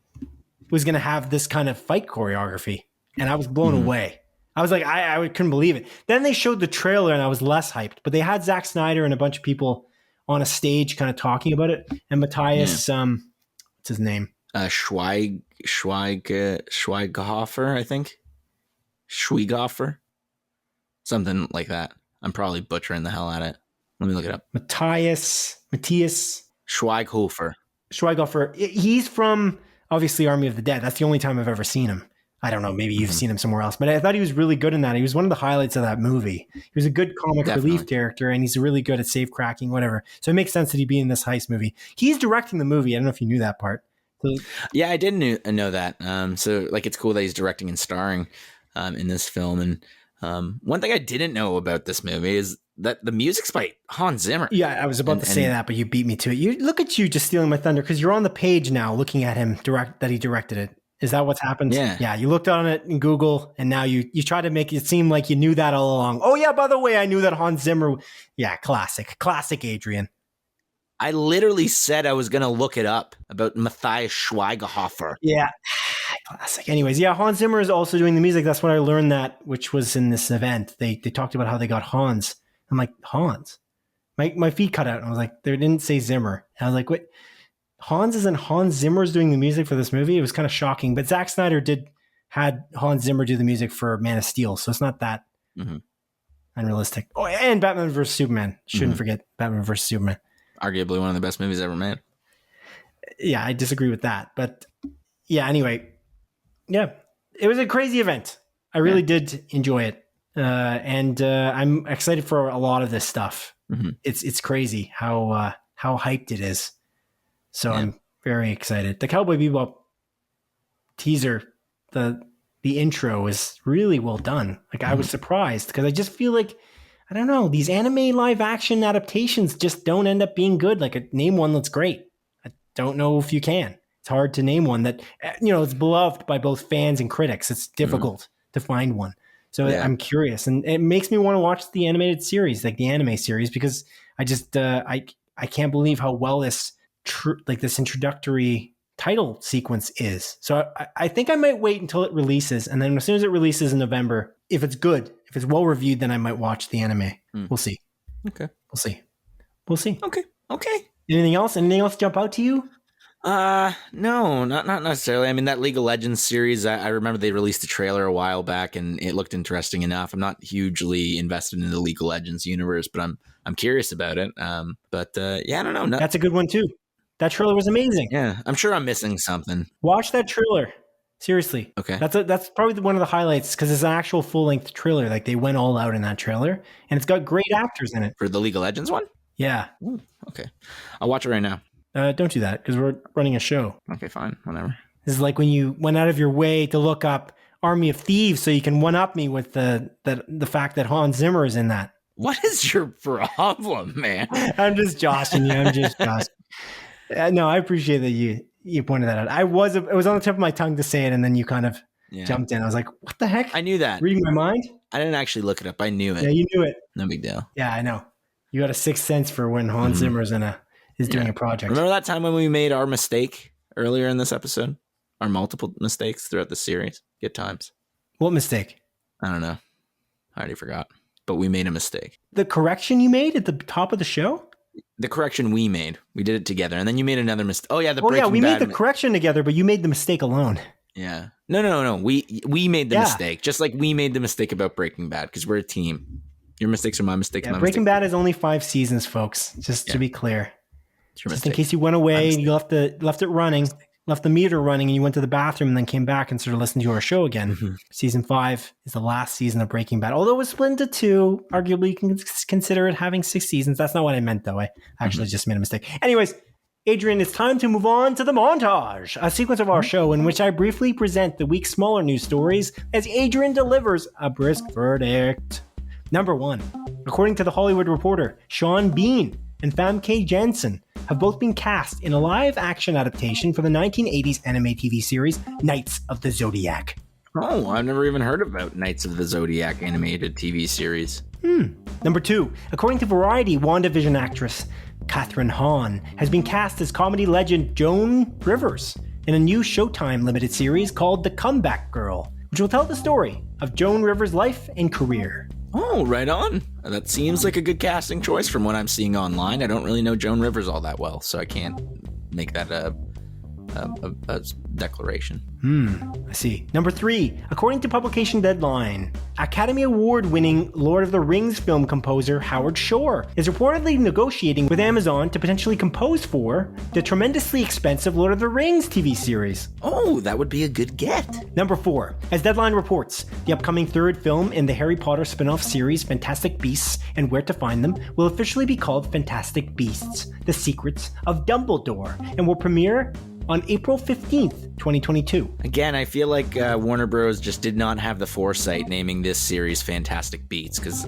S1: was going to have this kind of fight choreography. And I was blown away. I was like, I couldn't believe it. Then they showed the trailer and I was less hyped. But they had Zack Snyder and a bunch of people on a stage kind of talking about it. And Matthias, what's his name?
S2: Schweighofer, I think. Schweighofer. Something like that. I'm probably butchering the hell out of it. Let me look it up.
S1: Matthias
S2: Schweighofer.
S1: He's from, obviously, Army of the Dead. That's the only time I've ever seen him. I don't know. Maybe you've seen him somewhere else. But I thought he was really good in that. He was one of the highlights of that movie. He was a good comic relief character, and he's really good at safe cracking, whatever. So it makes sense that he'd be in this heist movie. He's directing the movie. I don't know if you knew that part.
S2: Yeah, I didn't know that. So like, it's cool that he's directing and starring in this film. And one thing I didn't know about this movie is that the music's by Hans Zimmer.
S1: Yeah, I was about to say that, but you beat me to it. You look at you just stealing my thunder because you're on the page now looking at him that he directed it. Is that what's happened? Yeah. You looked on it in Google and now you try to make it seem like you knew that all along. Oh yeah, by the way, I knew that Hans Zimmer. Yeah, classic Adrian.
S2: I literally said I was going to look it up about Matthias Schweighofer.
S1: Yeah, classic. Anyways, yeah, Hans Zimmer is also doing the music. That's when I learned that, which was in this event. They talked about how they got Hans. I'm like, Hans? My feet cut out. And I was like, they didn't say Zimmer. And I was like, wait, Hans isn't Hans Zimmer's doing the music for this movie? It was kind of shocking. But Zack Snyder had Hans Zimmer do the music for Man of Steel. So it's not that unrealistic. Oh, and Batman vs. Superman. Shouldn't forget Batman vs. Superman.
S2: Arguably one of the best movies ever made.
S1: Yeah, I disagree with that. But yeah, anyway. Yeah, it was a crazy event. I really did enjoy it. And I'm excited for a lot of this stuff. It's crazy how hyped it is. So I'm very excited. The Cowboy Bebop teaser, the intro is really well done. Like I was surprised because I just feel like, I don't know, these anime live action adaptations just don't end up being good. Like name one that's great. I don't know if you can. It's hard to name one that, is beloved by both fans and critics. It's difficult to find one. So I'm curious, and it makes me want to watch the animated series, like the anime series, because I just I can't believe how well this this introductory title sequence is. So I think I might wait until it releases, and then as soon as it releases in November, if it's good, if it's well reviewed, then I might watch the anime. We'll see.
S2: Okay,
S1: we'll see.
S2: Okay.
S1: Anything else jump out to you?
S2: No, not necessarily. I mean, that League of Legends series, I remember they released a trailer a while back and it looked interesting enough. I'm not hugely invested in the League of Legends universe, but I'm curious about it. I don't know.
S1: That's a good one too. That trailer was amazing.
S2: Yeah, I'm sure I'm missing something.
S1: Watch that trailer. Seriously.
S2: Okay.
S1: That's probably one of the highlights because it's an actual full-length trailer. Like they went all out in that trailer, and it's got great actors in it.
S2: For the League of Legends one?
S1: Yeah.
S2: Ooh, okay. I'll watch it right now.
S1: Don't do that because we're running a show.
S2: Okay, fine. Whatever.
S1: This is like when you went out of your way to look up Army of Thieves so you can one-up me with the fact that Hans Zimmer is in that.
S2: What is your problem, man?
S1: I'm just joshing you. No, I appreciate that you pointed that out. It was on the tip of my tongue to say it, and then you kind of jumped in. I was like, what the heck?
S2: I knew that.
S1: Reading my mind?
S2: I didn't actually look it up. I knew it.
S1: Yeah, you knew it.
S2: No big deal.
S1: Yeah, I know. You got a sixth sense for when Hans Zimmer is doing a project.
S2: Remember that time when we made our mistake earlier in this episode? Our multiple mistakes throughout the series? Good times.
S1: What mistake?
S2: I don't know. I already forgot. But we made a mistake.
S1: The correction you made at the top of the show?
S2: The correction we made. We did it together. And then you made another mistake. Oh, yeah.
S1: We made the correction together, but you made the mistake alone.
S2: Yeah. No. We made the mistake. Just like we made the mistake about Breaking Bad because we're a team. Your mistakes are my mistakes.
S1: Yeah, Breaking Bad is only 5 seasons, folks. Just to be clear. Just in case you went away and you left it running, left the meter running, and you went to the bathroom and then came back and started listening to our show again. Mm-hmm. Season 5 is the last season of Breaking Bad. Although it was split into 2, arguably you can consider it having 6 seasons. That's not what I meant, though. I actually just made a mistake. Anyways, Adrian, it's time to move on to the montage, a sequence of our show in which I briefly present the week's smaller news stories as Adrian delivers a brisk verdict. Number 1. According to The Hollywood Reporter, Sean Bean and Famke Janssen have both been cast in a live-action adaptation for the 1980s anime TV series Knights of the Zodiac.
S2: Oh, I've never even heard about Knights of the Zodiac animated TV series.
S1: Number 2. According to Variety, WandaVision actress Kathryn Hahn has been cast as comedy legend Joan Rivers in a new Showtime limited series called The Comeback Girl, which will tell the story of Joan Rivers' life and career.
S2: Oh, right on. That seems like a good casting choice from what I'm seeing online. I don't really know Joan Rivers all that well, so I can't make that a declaration.
S1: I see. Number 3. According to publication Deadline, Academy Award-winning Lord of the Rings film composer Howard Shore is reportedly negotiating with Amazon to potentially compose for the tremendously expensive Lord of the Rings TV series.
S2: Oh, that would be a good get.
S1: Number 4. As Deadline reports, the upcoming 3rd film in the Harry Potter spin-off series Fantastic Beasts and Where to Find Them will officially be called Fantastic Beasts: The Secrets of Dumbledore and will premiere on April 15th, 2022.
S2: Again, I feel like Warner Bros. Just did not have the foresight naming this series Fantastic Beasts,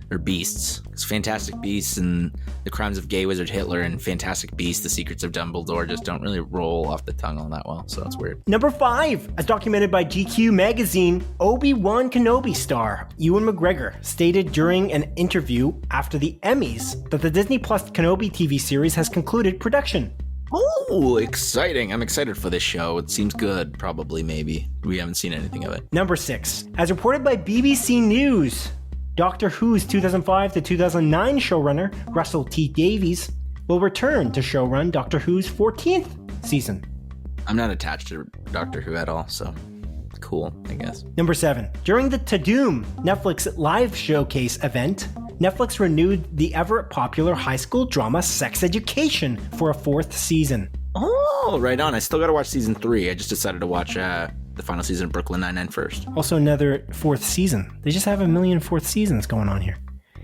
S2: or Beasts. Because Fantastic Beasts and The Crimes of Gay Wizard Hitler and Fantastic Beasts, The Secrets of Dumbledore just don't really roll off the tongue all that well, so it's weird.
S1: Number 5, as documented by GQ magazine, Obi-Wan Kenobi star Ewan McGregor stated during an interview after the Emmys that the Disney Plus Kenobi TV series has concluded production.
S2: Oh, exciting. I'm excited for this show. It seems good, probably, maybe. We haven't seen anything of it.
S1: Number 6. As reported by BBC News, Doctor Who's 2005 to 2009 showrunner Russell T Davies will return to showrun Doctor Who's 14th season.
S2: I'm not attached to Doctor Who at all, so cool, I guess.
S1: Number 7. During the TUDUM Netflix live showcase event, Netflix renewed the ever-popular high school drama Sex Education for a 4th season.
S2: Oh, right on. I still got to watch season 3. I just decided to watch the final season of Brooklyn Nine-Nine first.
S1: Also another 4th season. They just have a million 4th seasons going on here.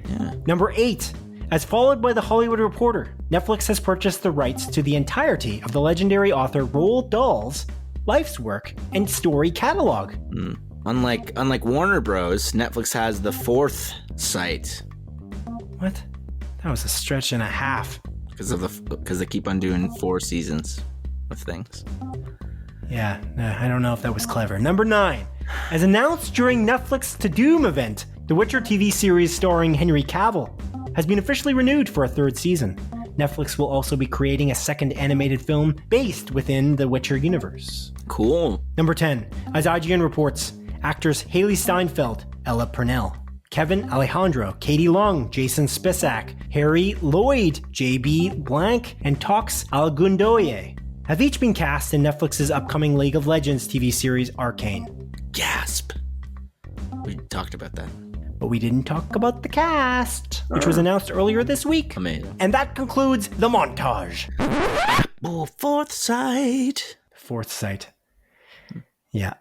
S2: Yeah.
S1: Number 8. As followed by The Hollywood Reporter, Netflix has purchased the rights to the entirety of the legendary author Roald Dahl's life's work and story catalog.
S2: Unlike Warner Bros., Netflix has the 4th site.
S1: What? That was a stretch and a half.
S2: Because they keep on doing 4 seasons of things.
S1: Yeah, I don't know if that was clever. Number 9. As announced during Netflix TUDUM event, The Witcher TV series starring Henry Cavill has been officially renewed for a 3rd season. Netflix will also be creating a 2nd animated film based within the Witcher universe.
S2: Cool.
S1: Number 10. As IGN reports, actors Haley Steinfeld, Ella Purnell, Kevin Alejandro, Katie Long, Jason Spisak, Harry Lloyd, JB Blank, and Tox Algundoye have each been cast in Netflix's upcoming League of Legends TV series Arcane.
S2: Gasp. We talked about that.
S1: But we didn't talk about the cast, which was announced earlier this week.
S2: Amazing.
S1: And that concludes the montage.
S2: Oh, 4th site.
S1: 4th site. Yeah.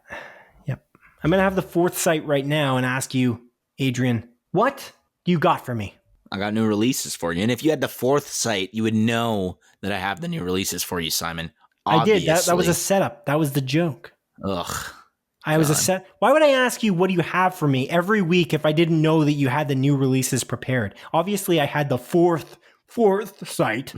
S1: Yep. I'm going to have the fourth sight right now and ask you, Adrian, what you got for me?
S2: I got new releases for you. And if you had the fourth sight, you would know that I have the new releases for you, Simon. Obviously.
S1: I did. That was a setup. That was the joke.
S2: Ugh.
S1: I was a set. Why would I ask you what do you have for me every week if I didn't know that you had the new releases prepared? Obviously, I had the fourth sight.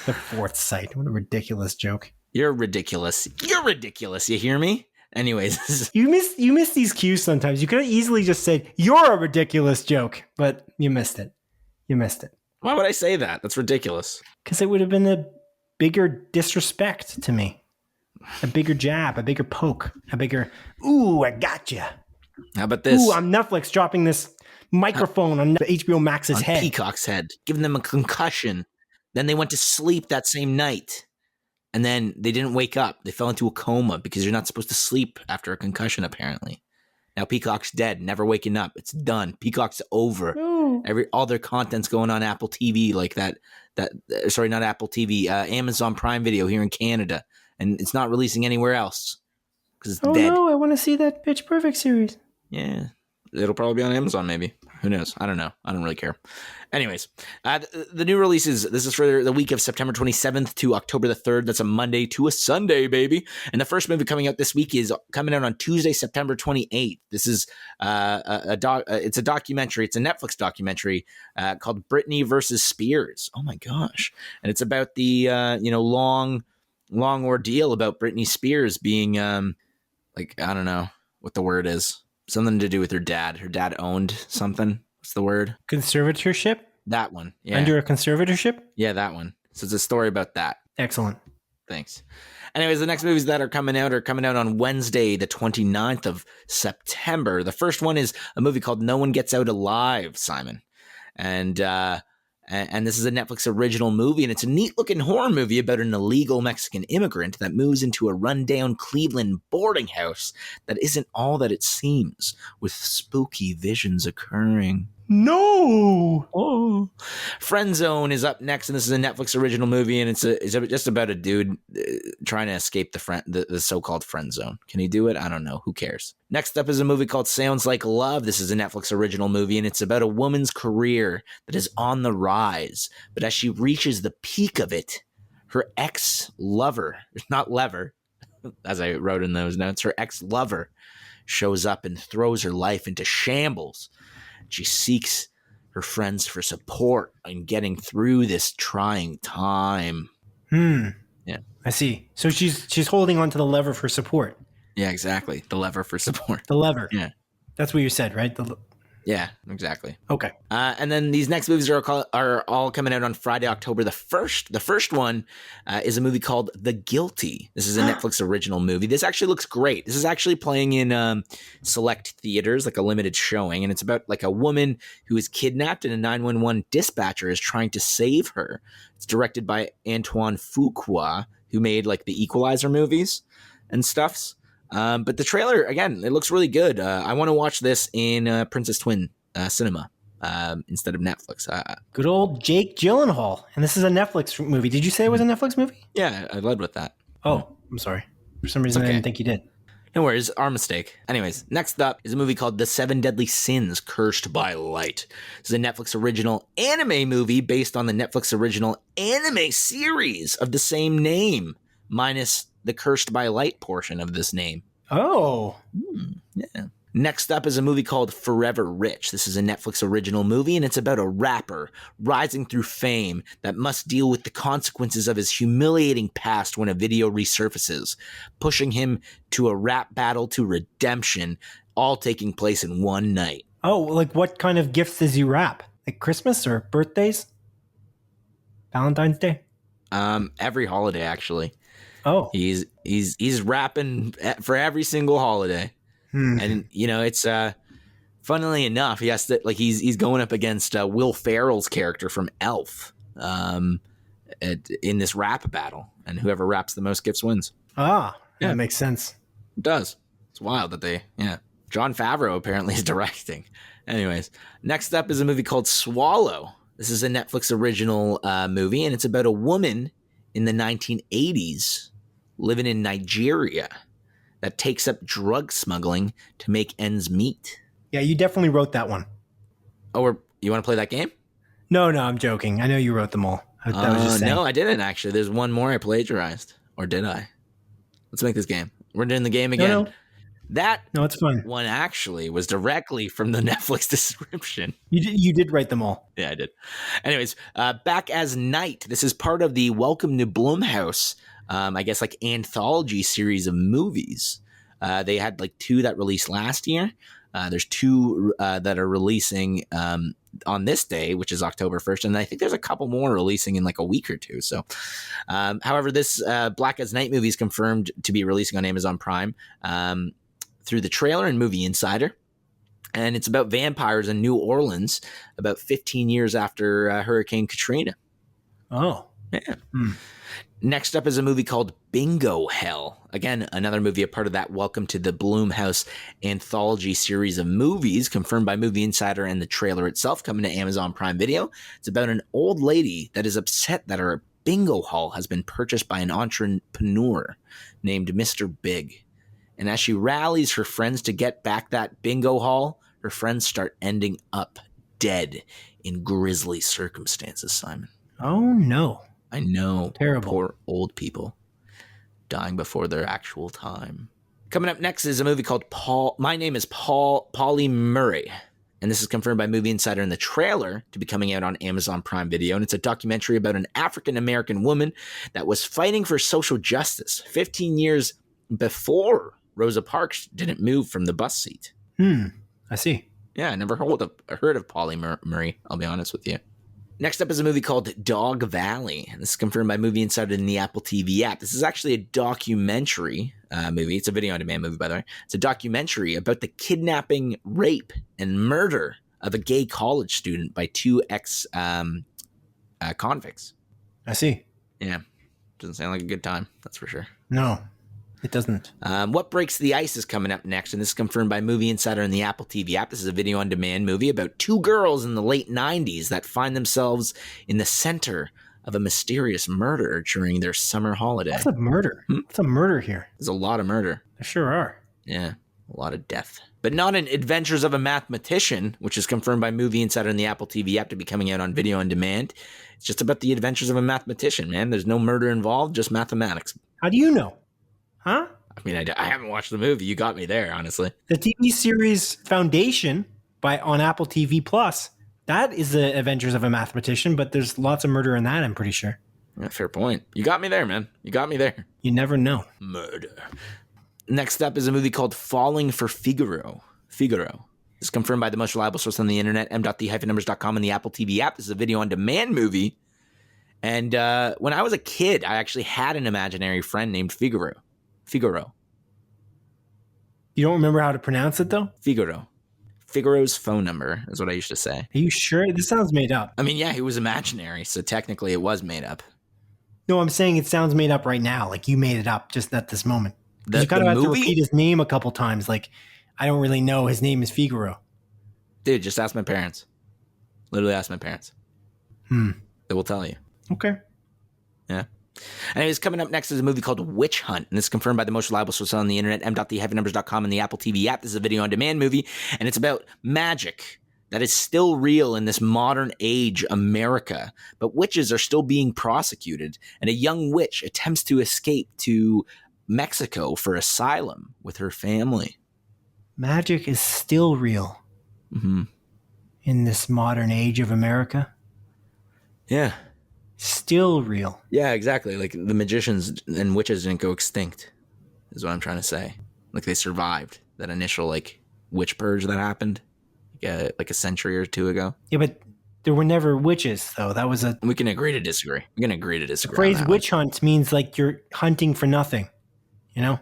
S1: The fourth sight. What a ridiculous joke.
S2: You're ridiculous. You're ridiculous. You hear me? Anyways.
S1: You miss these cues sometimes. You could have easily just said, you're a ridiculous joke, but you missed it. You missed it.
S2: Why would I say that? That's ridiculous.
S1: Because it would have been a bigger disrespect to me. A bigger jab, a bigger poke, a bigger, ooh, I gotcha.
S2: How about this?
S1: Ooh, I'm Netflix dropping this microphone on HBO Max's head.
S2: Peacock's head. Giving them a concussion. Then they went to sleep that same night. And then they didn't wake up. They fell into a coma because you're not supposed to sleep after a concussion, apparently. Now Peacock's dead, never waking up. It's done. Peacock's over.
S1: Ooh.
S2: All their content's going on Apple TV, like that. Sorry, not Apple TV. Amazon Prime Video here in Canada, and it's not releasing anywhere else because it's dead.
S1: No, I want to see that Pitch Perfect series.
S2: Yeah, it'll probably be on Amazon, maybe. Who knows? I don't know. I don't really care. Anyways, the new releases, this is for the week of September 27th to October the 3rd. That's a Monday to a Sunday, baby. And the first movie coming out this week is coming out on Tuesday, September 28th. This is it's a documentary. It's a Netflix documentary called Britney versus Spears. Oh my gosh. And it's about the, long ordeal about Britney Spears being, I don't know what the word is. Something to do with her dad. Her dad owned something. What's the word?
S1: Conservatorship?
S2: That one. Yeah.
S1: Under a conservatorship?
S2: Yeah, that one. So it's a story about that.
S1: Excellent.
S2: Thanks. Anyways, the next movies that are coming out on Wednesday, the 29th of September. The first one is a movie called No One Gets Out Alive, Simon. And this is a Netflix original movie, and it's a neat-looking horror movie about an illegal Mexican immigrant that moves into a rundown Cleveland boarding house that isn't all that it seems, with spooky visions occurring.
S1: No!
S2: Oh. Friend Zone is up next, and this is a Netflix original movie, and it's just about a dude trying to escape the so-called friend zone. Can he do it? I don't know. Who cares? Next up is a movie called Sounds Like Love. This is a Netflix original movie, and it's about a woman's career that is on the rise. But as she reaches the peak of it, her ex-lover, not lever, as I wrote in those notes, her ex-lover shows up and throws her life into shambles. She seeks her friends for support in getting through this trying time.
S1: Yeah.
S2: I
S1: see. So she's holding onto the lever for support.
S2: Yeah, exactly. The lever for support.
S1: The lever.
S2: Yeah.
S1: That's what you said, right?
S2: Yeah, exactly.
S1: Okay.
S2: And then these next movies are all coming out on Friday, October the 1st. The first one is a movie called The Guilty. This is a Netflix original movie. This actually looks great. This is actually playing in select theaters, like a limited showing. And it's about like a woman who is kidnapped and a 911 dispatcher is trying to save her. It's directed by Antoine Fuqua, who made like the Equalizer movies and stuffs. But the trailer, again, it looks really good. I want to watch this in Princess Twin cinema instead of Netflix.
S1: Good old Jake Gyllenhaal. And this is a Netflix movie. Did you say it was a Netflix movie?
S2: Yeah, I led with that.
S1: Oh, I'm sorry. For some reason, I didn't think you did.
S2: No worries, our mistake. Anyways, next up is a movie called The Seven Deadly Sins, Cursed by Light. This is a Netflix original anime movie based on the Netflix original anime series of the same name, minus the Cursed by Light portion of this name.
S1: Oh.
S2: Yeah. Next up is a movie called Forever Rich. This is a Netflix original movie, and it's about a rapper rising through fame that must deal with the consequences of his humiliating past when a video resurfaces, pushing him to a rap battle to redemption, all taking place in one night.
S1: Oh, like what kind of gifts does he rap? Like Christmas or birthdays? Valentine's Day?
S2: Every holiday, actually.
S1: Oh,
S2: he's rapping for every single holiday, and it's funnily enough, he has to he's going up against Will Ferrell's character from Elf, in this rap battle, and whoever raps the most gifts wins.
S1: That makes sense.
S2: It does. It's wild that Jon Favreau apparently is directing. Anyways, next up is a movie called Swallow. This is a Netflix original movie, and it's about a woman in the 1980s living in Nigeria that takes up drug smuggling to make ends meet.
S1: Yeah, you definitely wrote that one.
S2: Oh, you want to play that game?
S1: No, I'm joking. I know you wrote them all. I was just saying.
S2: No, I didn't actually. There's one more I plagiarized. Or did I? Let's make this game. We're doing the game again.
S1: No.
S2: That
S1: it's fun.
S2: one actually was directly from the Netflix description.
S1: You did write them all.
S2: Yeah, I did. Anyways, Back as Night. This is part of the Welcome to Blumhouse, I guess, like anthology series of movies. They had like 2 that released last year. There's 2 that are releasing on this day, which is October 1st. And I think there's a couple more releasing in like a week or 2. So, however, this Black as Night movie is confirmed to be releasing on Amazon Prime through the trailer and Movie Insider. And it's about vampires in New Orleans about 15 years after Hurricane Katrina.
S1: Oh.
S2: Yeah. Next up is a movie called Bingo Hell. Again, another movie, a part of that Welcome to the Blumhouse anthology series of movies, confirmed by Movie Insider and the trailer itself, coming to Amazon Prime Video. It's about an old lady that is upset that her bingo hall has been purchased by an entrepreneur named Mr. Big. And as she rallies her friends to get back that bingo hall, her friends start ending up dead in grisly circumstances, Simon.
S1: Oh, no.
S2: I know.
S1: Terrible.
S2: Poor old people dying before their actual time. Coming up next is a movie called My Name is Polly Murray. And this is confirmed by Movie Insider in the trailer to be coming out on Amazon Prime Video. And it's a documentary about an African-American woman that was fighting for social justice 15 years before Rosa Parks didn't move from the bus seat.
S1: I see.
S2: Yeah, I never heard of Polly Murray, I'll be honest with you. Next up is a movie called Dog Valley. And this is confirmed by Movie Insider in the Apple TV app. This is actually a documentary movie. It's a video-on-demand movie, by the way. It's a documentary about the kidnapping, rape, and murder of a gay college student by 2 ex-convicts.
S1: I see.
S2: Yeah. Doesn't sound like a good time, that's for sure.
S1: No, it doesn't.
S2: What Breaks the Ice is coming up next, and this is confirmed by Movie Insider in the Apple TV app. This is a video-on-demand movie about 2 girls in the late 90s that find themselves in the center of a mysterious murder during their summer holiday.
S1: What's a murder? What's a murder here?
S2: There's a lot of murder.
S1: There sure are.
S2: Yeah, a lot of death. But not in Adventures of a Mathematician, which is confirmed by Movie Insider in the Apple TV app to be coming out on video on demand. It's just about the adventures of a mathematician, man. There's no murder involved, just mathematics.
S1: How do you know? Huh?
S2: I mean, I haven't watched the movie. You got me there, honestly.
S1: The TV series Foundation on Apple TV Plus, that is the Adventures of a Mathematician, but there's lots of murder in that, I'm pretty sure.
S2: Yeah, fair point. You got me there, man. You got me there.
S1: You never know.
S2: Murder. Next up is a movie called Falling for Figaro. Figaro. This is confirmed by the most reliable source on the internet, m.the-numbers.com, and the Apple TV app. This is a video-on-demand movie. And when I was a kid, I actually had an imaginary friend named Figaro. Figaro.
S1: You don't remember how to pronounce it, though?
S2: Figaro. Figaro's phone number is what I used to say.
S1: Are you sure? This sounds made up.
S2: I mean, yeah, he was imaginary, so technically it was made up.
S1: No, I'm saying it sounds made up right now. Like you made it up just at this moment. You kind of have to
S2: movie?
S1: repeat his name a couple times. Like, I don't really know. His name is Figaro.
S2: Dude, just ask my parents. Literally ask my parents. They will tell you.
S1: Okay.
S2: Yeah. Anyways, coming up next is a movie called Witch Hunt, and this is confirmed by the most reliable source on the internet, m.the-numbers.com, and the Apple TV app. This is a video-on-demand movie, and it's about magic that is still real in this modern age America, but witches are still being prosecuted, and a young witch attempts to escape to Mexico for asylum with her family.
S1: Magic is still real in this modern age of America.
S2: Yeah.
S1: Still real.
S2: Yeah, exactly. Like the magicians and witches didn't go extinct, is what I'm trying to say. Like they survived that initial like witch purge that happened like a century or 2 ago.
S1: Yeah, but there were never witches, though. That was
S2: We can agree to disagree. We can agree to disagree.
S1: The phrase witch hunt means like you're hunting for nothing. You know?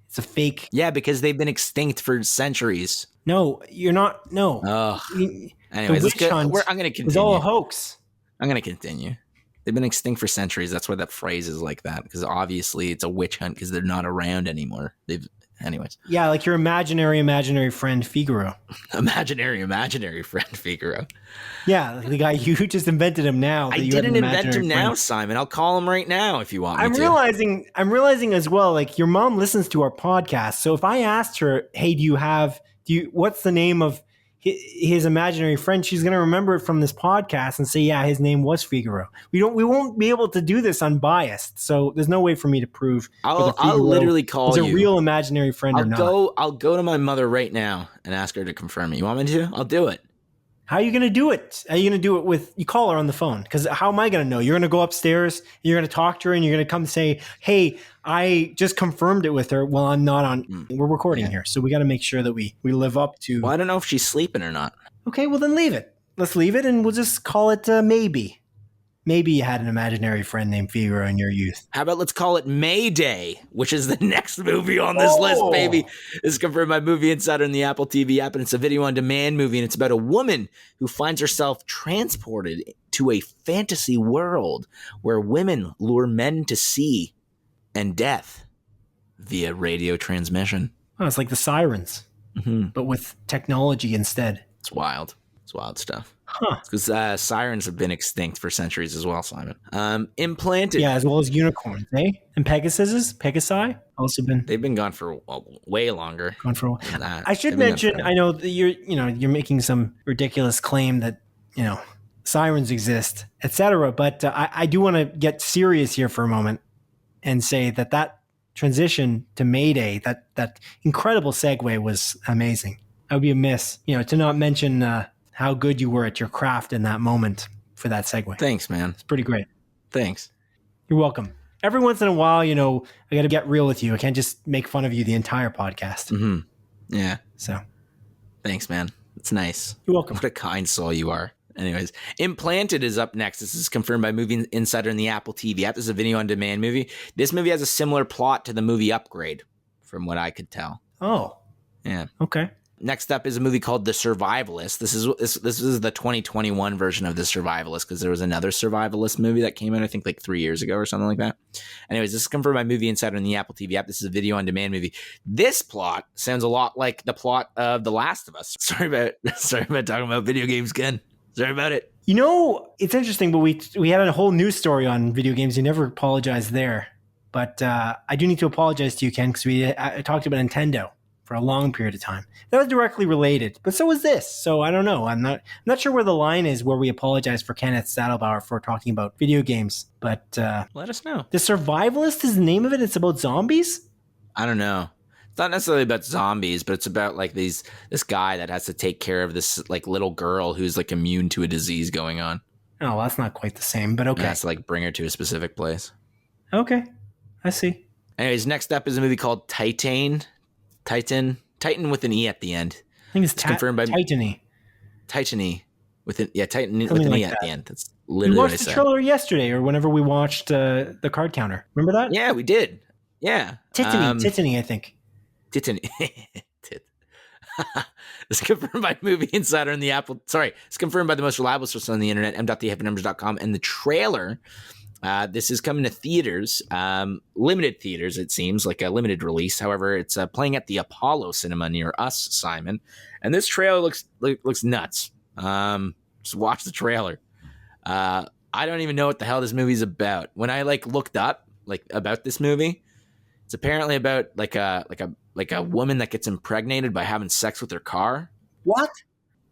S1: It's a fake.
S2: Yeah, because they've been extinct for centuries.
S1: No, you're not. No.
S2: Anyways,
S1: the witch hunt
S2: I'm going to continue.
S1: It's all a hoax.
S2: I'm going to continue. They've been extinct for centuries. That's why that phrase is like that. Because obviously it's a witch hunt because they're not around anymore. Anyways.
S1: Yeah, like your imaginary friend Figaro.
S2: Imaginary friend Figaro.
S1: Yeah, the guy you just invented him now.
S2: I didn't invent him now, Simon. I'll call him right now if you want me to.
S1: I'm realizing as well, like your mom listens to our podcast. So if I asked her, hey, what's the name of his imaginary friend? She's going to remember it from this podcast and say, yeah, his name was Figaro. We won't be able to do this unbiased. So there's no way for me to prove
S2: I'll literally call you
S1: a real imaginary friend or not.
S2: I'll go to my mother right now and ask her to confirm it. You want me to? I'll do it.
S1: How are you going to do it? Are you going to do it you call her on the phone? Because how am I going to know? You're going to go upstairs, you're going to talk to her, and you're going to come say, hey, I just confirmed it with her. Well, I'm not on. We're recording here. So we got to make sure that we live up to.
S2: Well, I don't know if she's sleeping or not.
S1: Okay, well, then leave it. Let's leave it, and we'll just call it maybe. Maybe you had an imaginary friend named Figaro in your youth.
S2: How about let's call it Mayday, which is the next movie on this list, baby. This is confirmed by Movie Insider and the Apple TV app, and it's a video-on-demand movie, and it's about a woman who finds herself transported to a fantasy world where women lure men to sea and death via radio transmission.
S1: Oh, it's like the Sirens, but with technology instead.
S2: It's wild. It's wild stuff.
S1: Huh.
S2: Because sirens have been extinct for centuries as well, Simon. Implanted.
S1: Yeah, as well as unicorns, eh? And Pegasi also been.
S2: They've been gone for way longer.
S1: Gone for a while. I should mention, I know that you're making some ridiculous claim that, sirens exist, etc. But I do want to get serious here for a moment and say that transition to Mayday, that incredible segue was amazing. I would be amiss, to not mention how good you were at your craft in that moment for that segue.
S2: Thanks, man.
S1: It's pretty great.
S2: Thanks.
S1: You're welcome. Every once in a while, I got to get real with you. I can't just make fun of you the entire podcast.
S2: Mm-hmm. Yeah.
S1: So.
S2: Thanks, man. It's nice.
S1: You're welcome.
S2: What a kind soul you are. Anyways, Implanted is up next. This is confirmed by Movie Insider and the Apple TV app. This is a video-on-demand movie. This movie has a similar plot to the movie Upgrade, from what I could tell.
S1: Oh.
S2: Yeah.
S1: Okay.
S2: Next up is a movie called The Survivalist. This is the 2021 version of The Survivalist, because there was another Survivalist movie that came out, I think, like 3 years ago or something like that. Anyways, this is confirmed by Movie Insider and the Apple TV app. This is a video-on-demand movie. This plot sounds a lot like the plot of The Last of Us. Sorry about talking about video games, Ken. Sorry about it.
S1: It's interesting, but we had a whole news story on video games. You never apologized there. But I do need to apologize to you, Ken, because I talked about Nintendo for a long period of time. That was directly related, but so was this. So I don't know. I'm not sure where the line is where we apologize for Kenneth Saddlebauer for talking about video games. But
S2: let us know.
S1: The Survivalist is the name of it. It's about zombies?
S2: I don't know. It's not necessarily about zombies, but it's about like this guy that has to take care of this like little girl who's like immune to a disease going on.
S1: Oh, well, that's not quite the same, but okay.
S2: He has to like bring her to a specific place.
S1: Okay, I see.
S2: Anyways, next up is a movie called Titan with an E at the end.
S1: I think it's confirmed by Titany
S2: with an Titan with an E at the end. That's literally
S1: what I said.
S2: We
S1: watched the trailer yesterday, or whenever we watched the card counter. Remember that?
S2: Yeah, we did. Yeah,
S1: Titany, I think.
S2: Titany. It's confirmed by Movie Insider and the Apple. Sorry, it's confirmed by the most reliable source on the internet, m.thehypnonumbers.com, and the trailer. This is coming to theaters, limited theaters, it seems, like a limited release. However, it's playing at the Apollo Cinema near us, Simon. And this trailer looks nuts. Just watch the trailer. I don't even know what the hell this movie's about. When I looked up about this movie, it's apparently about like a woman that gets impregnated by having sex with her car.
S1: What?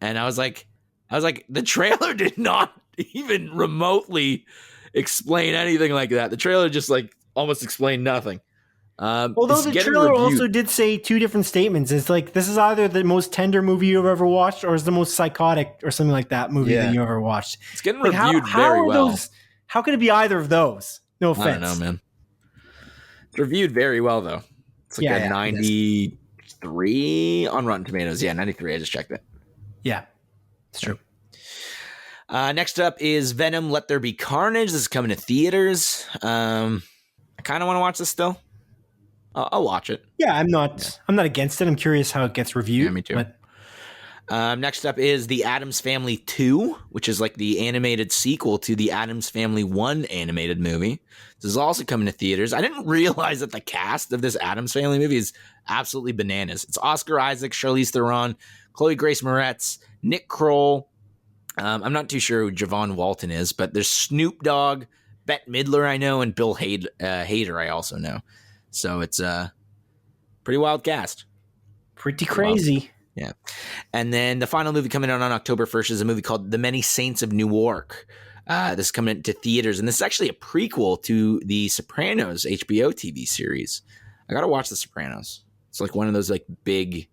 S2: And I was like, the trailer did not even remotely explain anything like that. The trailer just almost explained nothing.
S1: Although the trailer also did say two different statements. It's like, this is either the most tender movie you've ever watched, or is the most psychotic or something like that movie that you ever watched.
S2: It's getting reviewed very well.
S1: How could it be either of those? No offense.
S2: I don't know, man. It's reviewed very well, though. It's like a 93 on Rotten Tomatoes. Yeah, 93. I just checked it.
S1: Yeah, it's true.
S2: Next up is Venom: Let There Be Carnage. This is coming to theaters. I kind of want to watch this still. I'll watch it.
S1: Yeah, I'm not against it. I'm curious how it gets reviewed.
S2: Yeah, me too.
S1: But
S2: Next up is The Addams Family 2, which is like the animated sequel to the Addams Family 1 animated movie. This is also coming to theaters. I didn't realize that the cast of this Addams Family movie is absolutely bananas. It's Oscar Isaac, Charlize Theron, Chloe Grace Moretz, Nick Kroll. I'm not too sure who Javon Walton is, but there's Snoop Dogg, Bette Midler I know, and Bill Hader I also know. So it's a pretty wild cast.
S1: Pretty crazy.
S2: Yeah. And then the final movie coming out on October 1st is a movie called The Many Saints of Newark. This is coming to theaters, and this is actually a prequel to the Sopranos HBO TV series. I got to watch The Sopranos. It's like one of those like big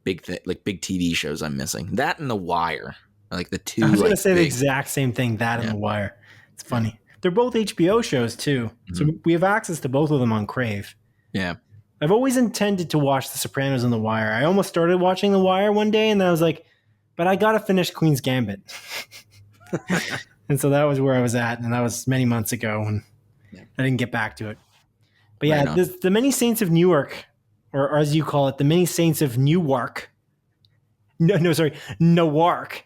S2: TV shows I'm missing. That and The Wire are like the two.
S1: I was going to say the exact same thing, that and The Wire. It's funny. They're both HBO shows too. Mm-hmm. So we have access to both of them on Crave.
S2: Yeah.
S1: I've always intended to watch The Sopranos and The Wire. I almost started watching The Wire one day, and then I was like, but I got to finish Queen's Gambit. And so that was where I was at, and that was many months ago, and I didn't get back to it. But yeah, The Many Saints of Newark, or as you call it, The Many Saints of Newark. Newark.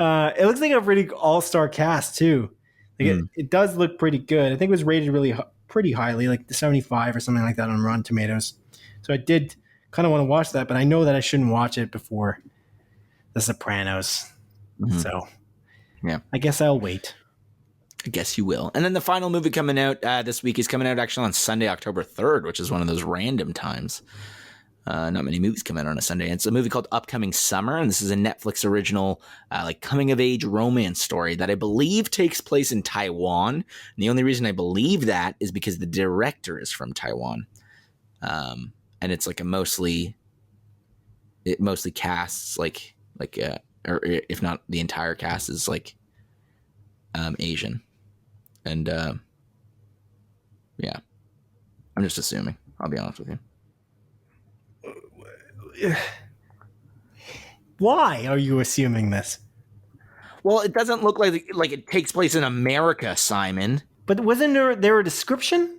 S1: It looks like a really all-star cast, too. Like it does look pretty good. I think it was rated pretty highly, like the 75 or something like that on Rotten Tomatoes. So I did kind of want to watch that, but I know that I shouldn't watch it before The Sopranos. Mm-hmm. So yeah, I guess I'll wait.
S2: I guess you will. And then the final movie coming out this week is coming out actually on Sunday, October 3rd, which is one of those random times. Not many movies come out on a Sunday. It's a movie called Upcoming Summer, and this is a Netflix original like coming-of-age romance story that I believe takes place in Taiwan. And the only reason I believe that is because the director is from Taiwan. And it's like it mostly casts like or if not the entire cast is like Asian. And yeah, I'm just assuming. I'll be honest with you.
S1: Why are you assuming this?
S2: Well, it doesn't look like it takes place in America, Simon.
S1: But wasn't there a description?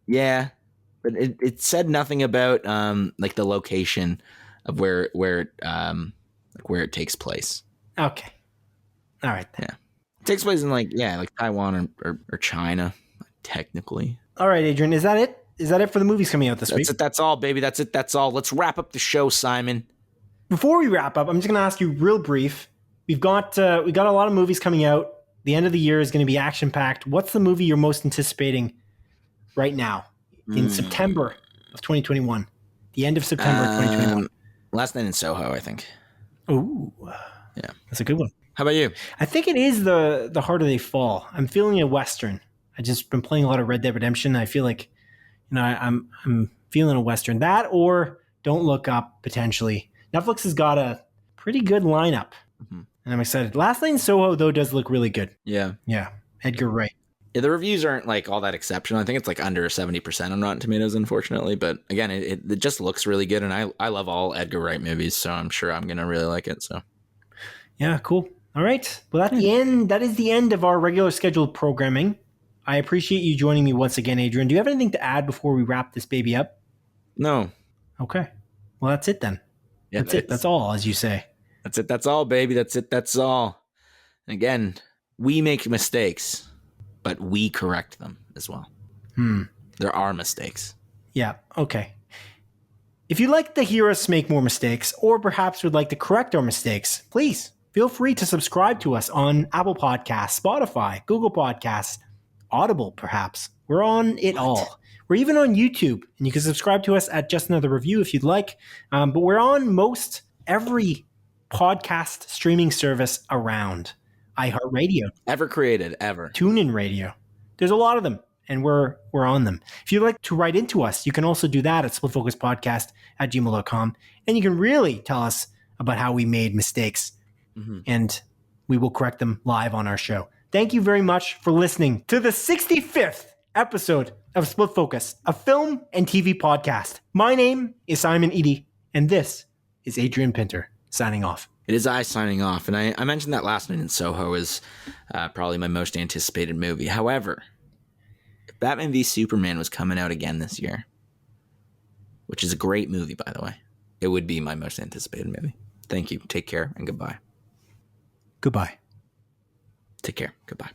S2: Yeah, but it said nothing about like the location of where it takes place.
S1: Okay, all right.
S2: Yeah, it takes place in like Taiwan or China, technically.
S1: All right, Adrian, is that it? Is that it for the movies coming out this week?
S2: That's all, baby. That's it. That's all. Let's wrap up the show, Simon.
S1: Before we wrap up, I'm just going to ask you real brief. We got a lot of movies coming out. The end of the year is going to be action-packed. What's the movie you're most anticipating right now in September of 2021? The end of September of 2021.
S2: Last Night in Soho, I think.
S1: Ooh. Yeah. That's a good one.
S2: How about you?
S1: I think it is the Harder They Fall. I'm feeling a Western. I just been playing a lot of Red Dead Redemption. I feel like I'm feeling a Western. That or Don't Look Up, potentially. Netflix has got a pretty good lineup, and I'm excited. Last Night in Soho, though, does look really good.
S2: Yeah.
S1: Yeah. Edgar Wright.
S2: Yeah, the reviews aren't like all that exceptional. I think it's like under 70% on Rotten Tomatoes, unfortunately. But again, it just looks really good, and I love all Edgar Wright movies, so I'm sure I'm going to really like it. So,
S1: yeah, cool. All right. Well, that is the end of our regular scheduled programming. I appreciate you joining me once again, Adrian. Do you have anything to add before we wrap this baby up?
S2: No.
S1: Okay. Well, that's it then. Yeah, that's it. That's all, as you say.
S2: That's it. That's all, baby. That's it. That's all. And again, we make mistakes, but we correct them as well. There are mistakes.
S1: Yeah. Okay. If you'd like to hear us make more mistakes, or perhaps would like to correct our mistakes, please feel free to subscribe to us on Apple Podcasts, Spotify, Google Podcasts, Audible, perhaps. We're on it all. We're even on YouTube, and you can subscribe to us at Just Another Review if you'd like. But we're on most every podcast streaming service around. iHeartRadio.
S2: Ever created, ever.
S1: TuneIn Radio. There's a lot of them, and we're on them. If you'd like to write into us, you can also do that at splitfocuspodcast@gmail.com. And you can really tell us about how we made mistakes, and we will correct them live on our show. Thank you very much for listening to the 65th episode of Split Focus, a film and TV podcast. My name is Simon Eady, and this is Adrian Pinter signing off.
S2: It is I signing off, and I mentioned that Last Night in Soho is probably my most anticipated movie. However, if Batman v Superman was coming out again this year, which is a great movie, by the way, it would be my most anticipated movie. Thank you. Take care and goodbye.
S1: Goodbye.
S2: Take care. Goodbye.